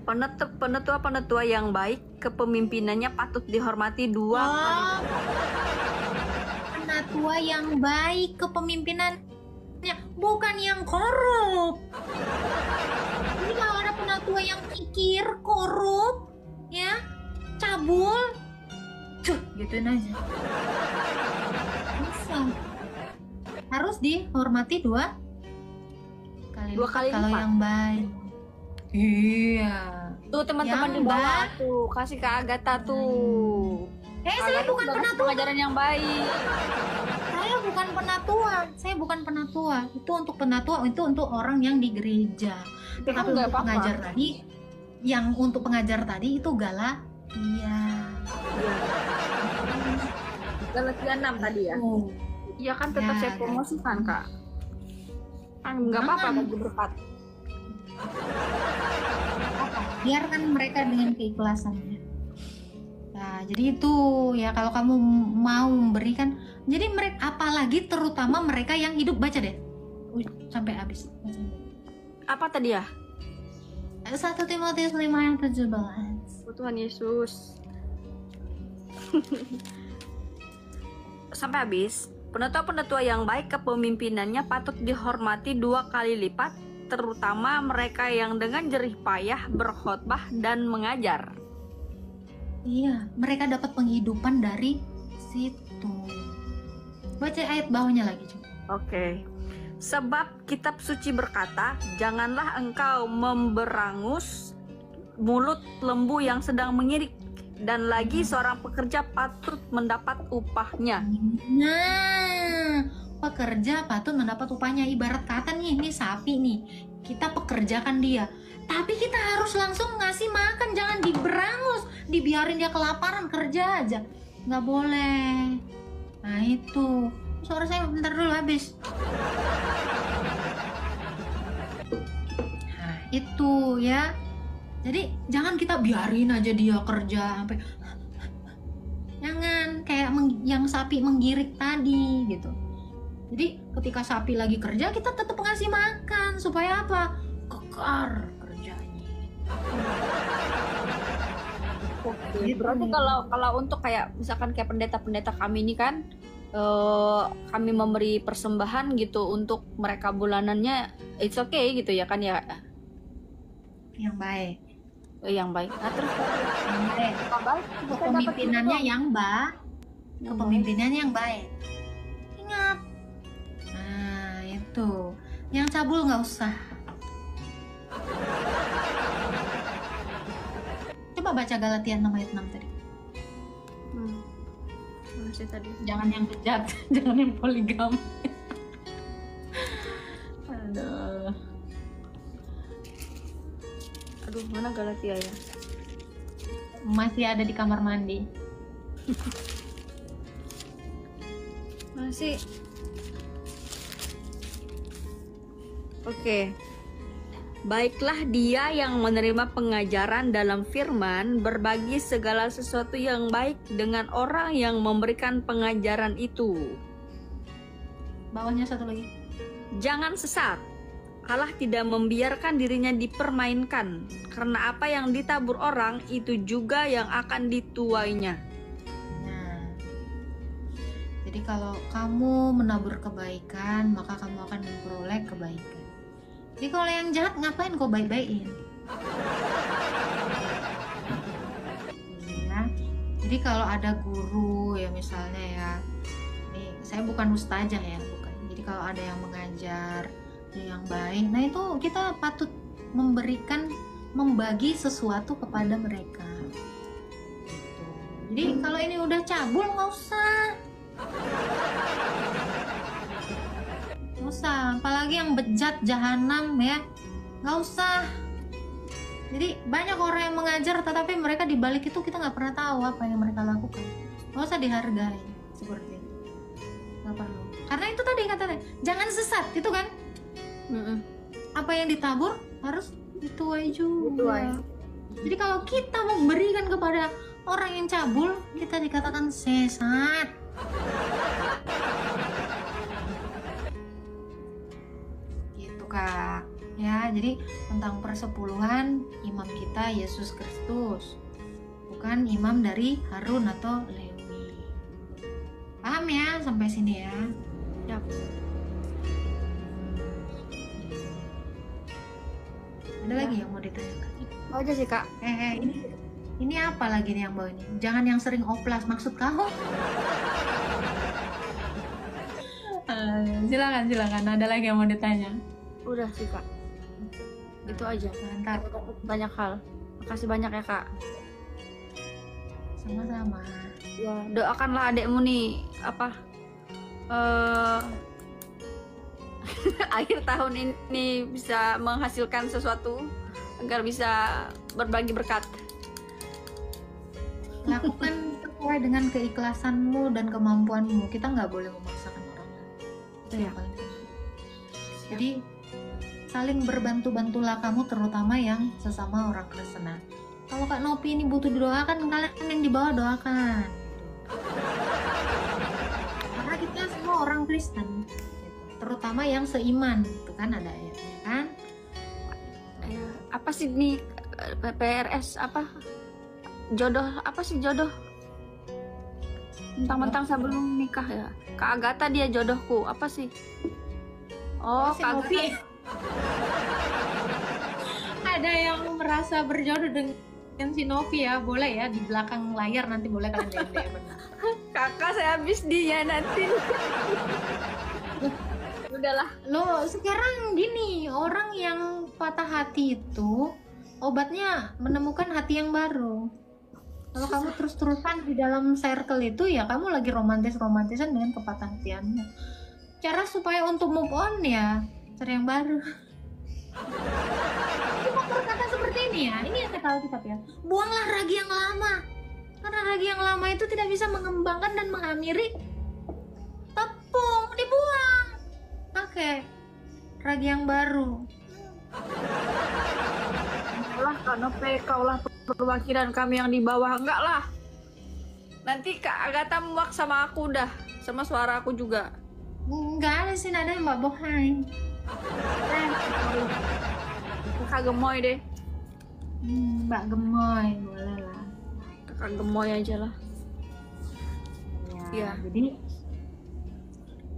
Penatua yang baik kepemimpinannya patut dihormati 2 kali. Oh, penatua yang baik kepemimpinannya, bukan yang korup. Jadi kalau ada penatua yang kikir, korup, ya, cabul, gituin aja. Bisa. Harus dihormati 2 kali. 2 kali kalau lipat. yang baik. Iya. Tuh teman-teman Yang di bawah baik. tuh kasih ke Agatha tuh. Saya Agatha bukan udah kasih penatua. pengajaran yang baik. Saya bukan penatua. Saya bukan penatua. Itu untuk penatua, itu untuk orang yang di gereja. Itu kan Tapi nggak untuk apa-apa. pengajar tadi, yang untuk pengajar tadi itu Galatia. Iya. Galatia 6 tadi ya. Oh, Iya kan tetap Ya, saya promosikan kak. Kan nggak apa-apa Jangan. bagi berkat. biarkan mereka dengan keikhlasannya. Nah, jadi itu ya kalau kamu mau memberikan, jadi mereka apalagi terutama mereka yang hidup, baca deh. Sampai habis. Apa tadi ya? 1 Timotius 5 ayat 17. Oh, Tuhan Yesus. Sampai habis. Penatua-penatua yang baik kepemimpinannya patut dihormati 2 kali lipat, terutama mereka yang dengan jerih payah berkhotbah dan mengajar. Iya, mereka dapat penghidupan dari situ. Baca ayat bawahnya lagi, coba. Oke. Sebab kitab suci berkata, janganlah engkau memberangus mulut lembu yang sedang mengirik, dan lagi seorang pekerja patut mendapat upahnya. Nah, pekerja patut mendapat upahnya. Ibarat kata nih, ini sapi nih, kita pekerjakan dia, tapi kita harus langsung ngasih makan, jangan diberangus, dibiarin dia kelaparan, kerja aja, nggak boleh. Nah itu, suara saya bentar dulu habis. Nah itu ya, jadi jangan kita biarin aja dia kerja sampai, jangan kayak yang sapi menggirik tadi gitu. Jadi ketika sapi lagi kerja, kita tetap ngasih makan supaya apa? Kekar kerjanya. Oke. Gitu. Berarti kalau untuk kayak misalkan kayak pendeta-pendeta kami ini kan, kami memberi persembahan gitu untuk mereka bulanannya, it's okay gitu ya kan ya. Yang baik. Yang baik. Nah, terus Yang baik. apa baik? Kepemimpinannya yang baik. Kepemimpinannya yang baik. Ingat. Nah itu. Yang cabul nggak usah. Coba baca Galatia 6 ayat 6 tadi. Masih tadi. Jangan yang bejat, jangan yang poligami. Aduh. Aduh, mana Galatia ya? Masih ada di kamar mandi. Masih. Oke. Baiklah dia yang menerima pengajaran dalam firman, berbagi segala sesuatu yang baik dengan orang yang memberikan pengajaran itu. Bawahnya satu lagi. Jangan sesat. Allah tidak membiarkan dirinya dipermainkan, karena apa yang ditabur orang itu juga yang akan dituainya. Nah, jadi kalau kamu menabur kebaikan, maka kamu akan memperoleh kebaikan. Jadi kalau yang jahat ngapain kau baik-baikin? Ya. Jadi kalau ada guru ya misalnya ya, nih saya bukan ustazah ya, bukan. Jadi kalau ada yang mengajar yang baik, nah itu kita patut membagi sesuatu kepada mereka. Gitu. Jadi kalau ini udah cabul nggak usah, apalagi yang bejat jahanam ya, nggak usah. Jadi banyak orang yang mengajar tetapi mereka di balik itu kita nggak pernah tahu apa yang mereka lakukan. Nggak usah dihargai seperti itu, nggak perlu. Karena itu tadi katanya jangan sesat itu kan. Apa yang ditabur harus dituai juga. Jadi kalau kita memberikan kepada orang yang cabul, kita dikatakan sesat. Gitu Kak. Ya, jadi tentang persepuluhan imam kita Yesus Kristus, bukan imam dari Harun atau Lewi. Paham ya sampai sini ya? Yap. Ada lagi yang mau ditanyakan? Oh aja sih Kak. Ini apa lagi nih yang bawa ini? Jangan yang sering oplas, maksud kau? Silakan. Ada lagi yang mau ditanya? Udah sih Kak. Itu aja. Mantap. Banyak hal. Makasih banyak ya Kak. Sama-sama. Ya, doakanlah adekmu nih akhir tahun ini bisa menghasilkan sesuatu agar bisa berbagi berkat. Lakukan sesuai dengan keikhlasanmu dan kemampuanmu. Kita nggak boleh memaksakan orang lain. Itu yang paling penting. Jadi saling berbantu-bantulah kamu, terutama yang sesama orang Kristen. Kalau Kak Nopi ini butuh didoakan, kalian yang di bawah doakan. Karena kita semua orang Kristen, terutama yang seiman, itu kan ada ayatnya kan. Apa sih nih PRS apa? Jodoh apa sih jodoh? Mentang-mentang sebelum nikah ya. Kak Agatha dia jodohku. Apa sih? Oh, Si Kak Nopi. Agatha. Ada yang merasa berjodoh dengan si Novi ya, boleh ya di belakang layar nanti boleh kalian DM. Kakak saya habis dia nanti. Udahlah. Lo sekarang gini, orang yang patah hati itu obatnya menemukan hati yang baru. Kalau kamu terus-terusan di dalam circle itu ya kamu lagi romantisan dengan kepatah hatianmu. Cara supaya untuk move on ya cari yang baru. Cuma berkata seperti ini ya, ini yang kata Alkitab ya. Buanglah ragi yang lama, karena ragi yang lama itu tidak bisa mengembangkan dan menghamiri tepung, dibuang. Pakai ragi yang baru. Lah karena kaulah perwakilan kami yang di bawah. Enggak lah. Nanti Kak Agatha muak sama aku dah, sama suara aku juga. Enggak ada sih, ada Mbak Bohai. Kakak gemoy deh. Mbak Gemoy boleh lah. Kakak gemoy aja lah. Ya, Ya.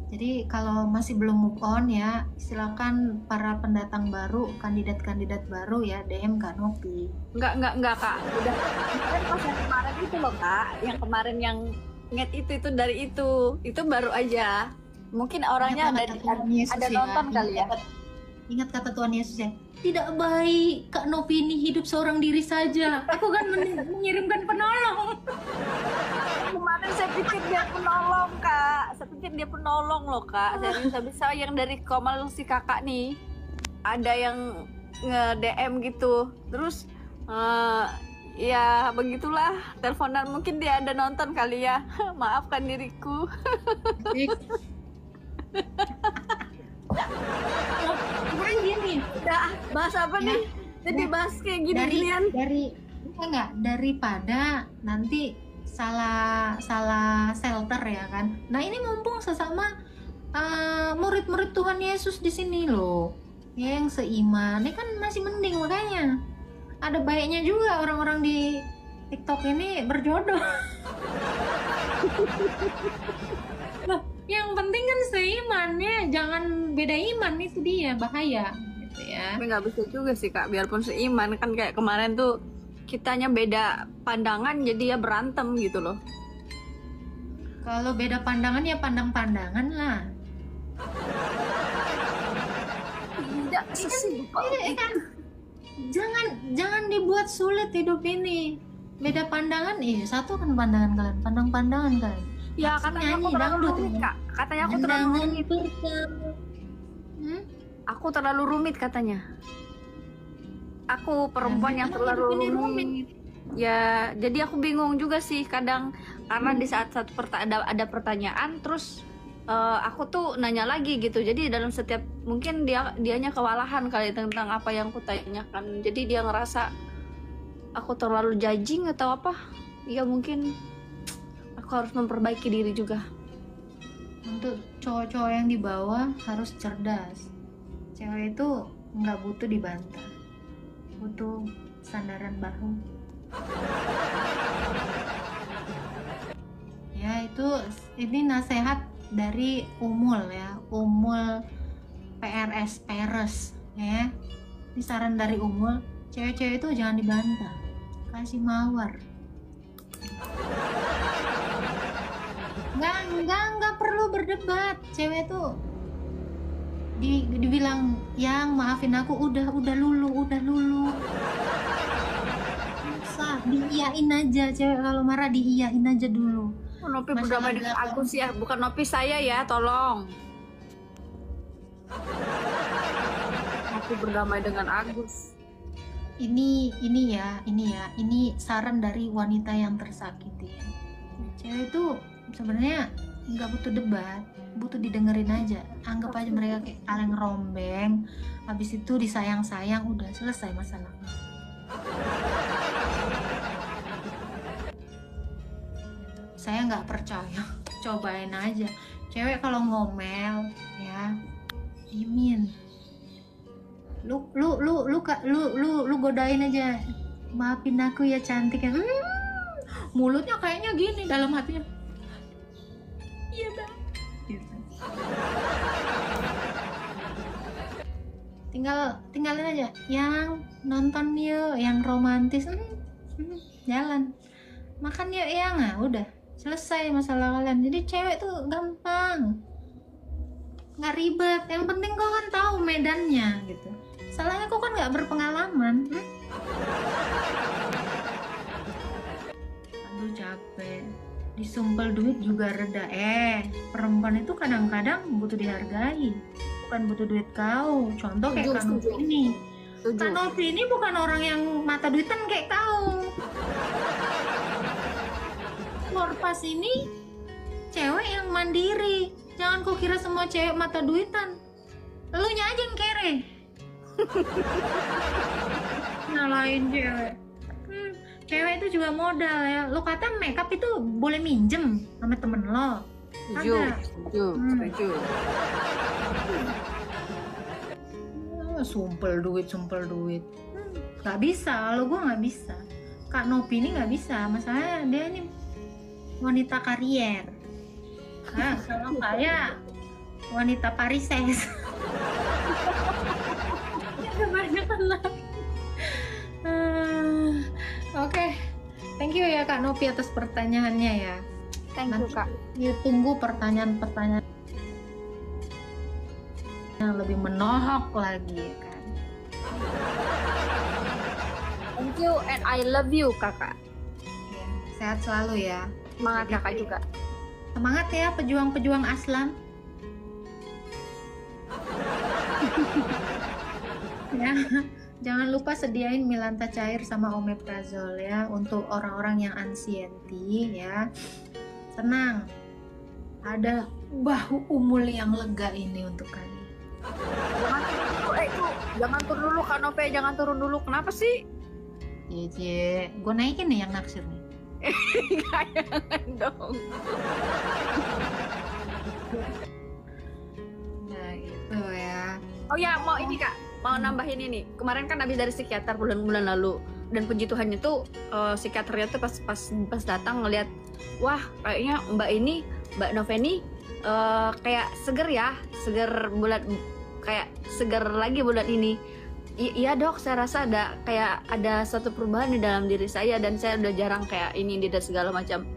jadi kalau masih belum move on ya, silakan para pendatang baru, kandidat-kandidat baru ya DM Kak Nopi. Enggak Kak. Udah. Kan pas yang kemarin itu loh Kak, yang kemarin yang nget itu dari itu baru aja. Mungkin orangnya Ingat kata Tuhan Yesus ada ya. nonton kali ya. Ingat kata Tuhan Yesus ya, tidak baik Kak Nopi ini hidup seorang diri saja. Aku kan mengirimkan penolong. Kemarin saya pikir dia penolong Kak. Saya pikir dia penolong loh Kak. Serius habis yang dari Komal si kakak nih ada yang nge-DM gitu. Terus ya begitulah teleponan, mungkin dia ada nonton kali ya. Maafkan diriku. Kemarin gini, Udah bahas apa Ya. nih? Jadi bahas kayak gini-ginian. daripada nanti salah shelter ya kan. Nah ini mumpung sesama murid-murid Tuhan Yesus di sini loh, ya yang seiman, ini kan masih mending, makanya ada baiknya juga orang-orang di TikTok ini berjodoh. Loh, yang penting kan seiman ya, jangan beda iman, itu dia bahaya. gitu ya. Tapi nggak bisa juga sih Kak, biarpun seiman kan kayak kemarin tuh kitanya beda pandangan jadi ya berantem gitu loh. Kalau beda pandangan ya pandang-pandangan lah. Tidak sesimpel Kan jangan dibuat sulit hidup ini. Beda pandangan, satu kan pandangan kalian, pandang-pandangan kalian. ya katanya aku terlalu rumit Kak, katanya aku terlalu rumit. Aku terlalu rumit katanya. Aku perempuan yang terlalu rumit. Ya, jadi aku bingung juga sih kadang karena di saat ada pertanyaan terus aku tuh nanya lagi gitu. Jadi dalam setiap mungkin dianya kewalahan kali tentang apa yang aku tanyakan. Jadi dia ngerasa aku terlalu judging atau apa? Ya mungkin aku harus memperbaiki diri juga. Untuk cowok-cowok yang di bawah harus cerdas. Cewek itu nggak butuh dibantah, butuh sandaran bahu. Ya ini nasihat dari Umul ya, Umul Peres ya. Ini saran dari Umul, cewek-cewek itu jangan dibantah, kasih mawar. Nggak perlu berdebat. Cewek tuh dibilang yang maafin aku, udah lulu usah diiyain aja. Cewek kalau marah diiyain aja dulu. Nopi berdamai dengan Agus ya, bukan Nopi saya ya, tolong. Nopi berdamai dengan Agus. Ini saran dari wanita yang tersakiti ya. Cewek itu sebenarnya nggak butuh debat, butuh didengerin aja. Anggap aja mereka kayak kaleng rombeng, habis itu disayang-sayang, udah selesai masalahnya. Saya nggak percaya, cobain aja. Cewek kalau ngomel ya diemin, lu godain aja, maafin aku ya cantik ya. Mulutnya kayaknya gini, dalam hatinya iya bang gitu. Tinggalin aja yang nonton yuk, yang romantis, jalan makan yuk yang, udah selesai masalah kalian. Jadi cewek tuh gampang, nggak ribet, yang penting kau kan tahu medannya gitu. Salahnya kau kan nggak berpengalaman. Aduh capek, disumpel duit juga reda. Perempuan itu kadang-kadang butuh dihargai, bukan butuh duit kau. Contoh kayak Kak Novi ini. Kak Novi ini bukan orang yang mata duitan kayak kau. Pas ini cewek yang mandiri. Jangan kau kira semua cewek mata duitan. Elunya aja yang kere. Nyalain cewek. Cewek itu juga modal ya. Lo kata makeup itu boleh minjem sama temen lo? Setuju. Sumpel duit. Gak bisa, kalau gue gak bisa. Kak Nopi ini gak bisa. Masalahnya dia ini wanita karier. Nah, kalau saya wanita parises. Kebanyakan lah. Oke. Thank you ya Kak Nopi atas pertanyaannya ya. Thank you Kak. Nanti tunggu pertanyaan-pertanyaan yang lebih menohok lagi kan. Thank you and I love you Kakak. Ya, sehat selalu ya. Semangat Kakak juga. Semangat ya pejuang-pejuang Aslam. Ya, jangan lupa sediain Milanta cair sama omeprazol ya untuk orang-orang yang anxiety ya. Tenang, ada bahu Umul yang lega ini untuk kalian. Jangan turun dulu Kak Nove, jangan turun dulu. Kenapa sih? Iya, gue naikin nih yang naksir nih. Jangan dong. Nah itu ya. Oh ya, mau ini Kak, mau nambahin ini. Kemarin kan habis dari psikiater bulan lalu, dan puji Tuhannya tuh psikiaternya tuh pas datang ngelihat, wah kayaknya Mbak Noveni kayak seger ya, seger bulan kayak segar lagi bulan ini. Iya dok, saya rasa ada suatu perubahan di dalam diri saya dan saya udah jarang kayak ini dan segala macam.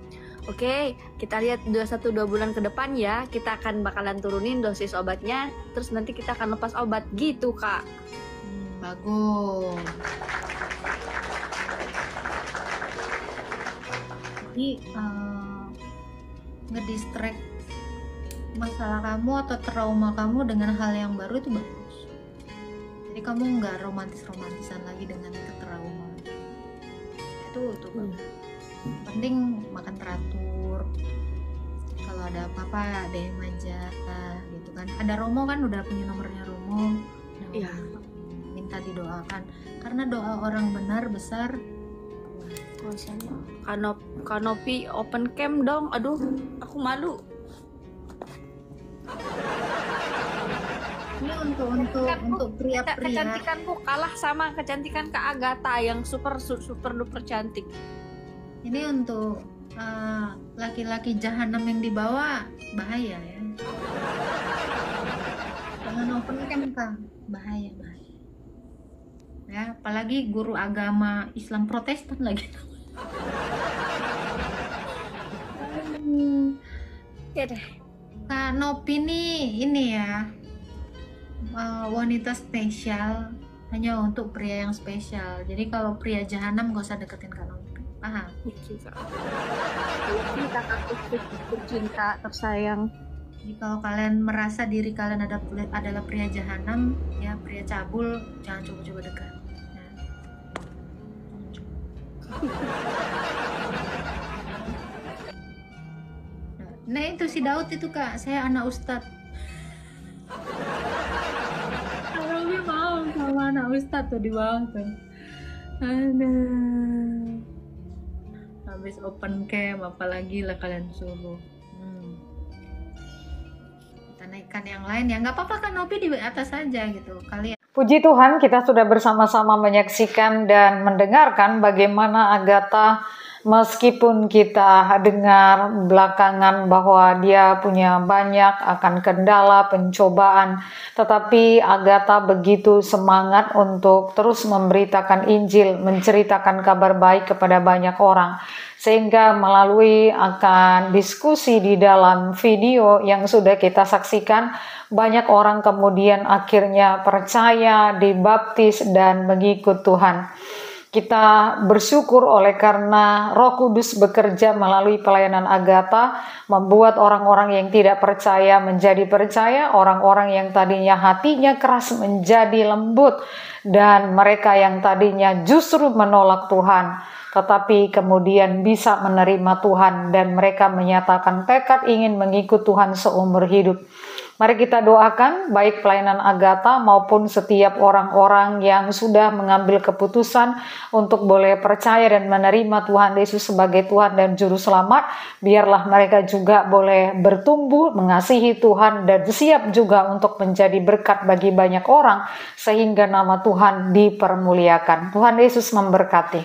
Oke, kita lihat 1-2 bulan ke depan ya, kita akan bakalan turunin dosis obatnya, terus nanti kita akan lepas obat gitu kak. Bagus. Jadi ngedistract masalah kamu atau trauma kamu dengan hal yang baru itu bagus. Jadi kamu nggak romantisan lagi dengan ketrauma. Itu bagus. Penting makan teratur. Kalau ada apa-apa DM aja gitu kan. Ada Romo kan, udah punya nomornya Romo. Iya. Minta didoakan karena doa orang benar besar. Kanopi open cam dong, aduh aku malu. Ini untuk pria-pria. Kecantikanku kalah sama kecantikan Kak Agatha yang super duper cantik. Ini untuk laki-laki jahanam yang dibawa, bahaya ya. Jangan open cam Kak, bahaya. Ya, apalagi guru agama Islam Protestan lagi. Ya deh. Kak Nopi ini ya wanita spesial, hanya untuk pria yang spesial. Jadi kalau pria jahanam gak usah deketin Kak Nopi, paham? Kita cinta tersayang. Jadi kalau kalian merasa diri kalian adalah pria jahanam, ya pria cabul, jangan coba-coba dekat. Nah itu si Daud itu Kak, saya anak Ustadz. Kalau mau sama anak Ustadz tuh di bawah tuh. Aduh. Habis open cam apalagi lah kalian suruh. Kita naikkan yang lain ya, nggak apa-apa kan Nopi di atas aja gitu kalian. Puji Tuhan, kita sudah bersama-sama menyaksikan dan mendengarkan bagaimana Agatha, meskipun kita dengar belakangan bahwa dia punya banyak akan kendala, pencobaan, tetapi Agatha begitu semangat untuk terus memberitakan Injil, menceritakan kabar baik kepada banyak orang. Sehingga melalui akan diskusi di dalam video yang sudah kita saksikan, banyak orang kemudian akhirnya percaya, dibaptis, dan mengikut Tuhan. Kita bersyukur oleh karena Roh Kudus bekerja melalui pelayanan Agatha, membuat orang-orang yang tidak percaya menjadi percaya, orang-orang yang tadinya hatinya keras menjadi lembut, dan mereka yang tadinya justru menolak Tuhan, tetapi kemudian bisa menerima Tuhan dan mereka menyatakan tekad ingin mengikut Tuhan seumur hidup. Mari kita doakan baik pelayanan Agatha maupun setiap orang-orang yang sudah mengambil keputusan untuk boleh percaya dan menerima Tuhan Yesus sebagai Tuhan dan Juru Selamat. Biarlah mereka juga boleh bertumbuh, mengasihi Tuhan dan siap juga untuk menjadi berkat bagi banyak orang sehingga nama Tuhan dipermuliakan. Tuhan Yesus memberkati.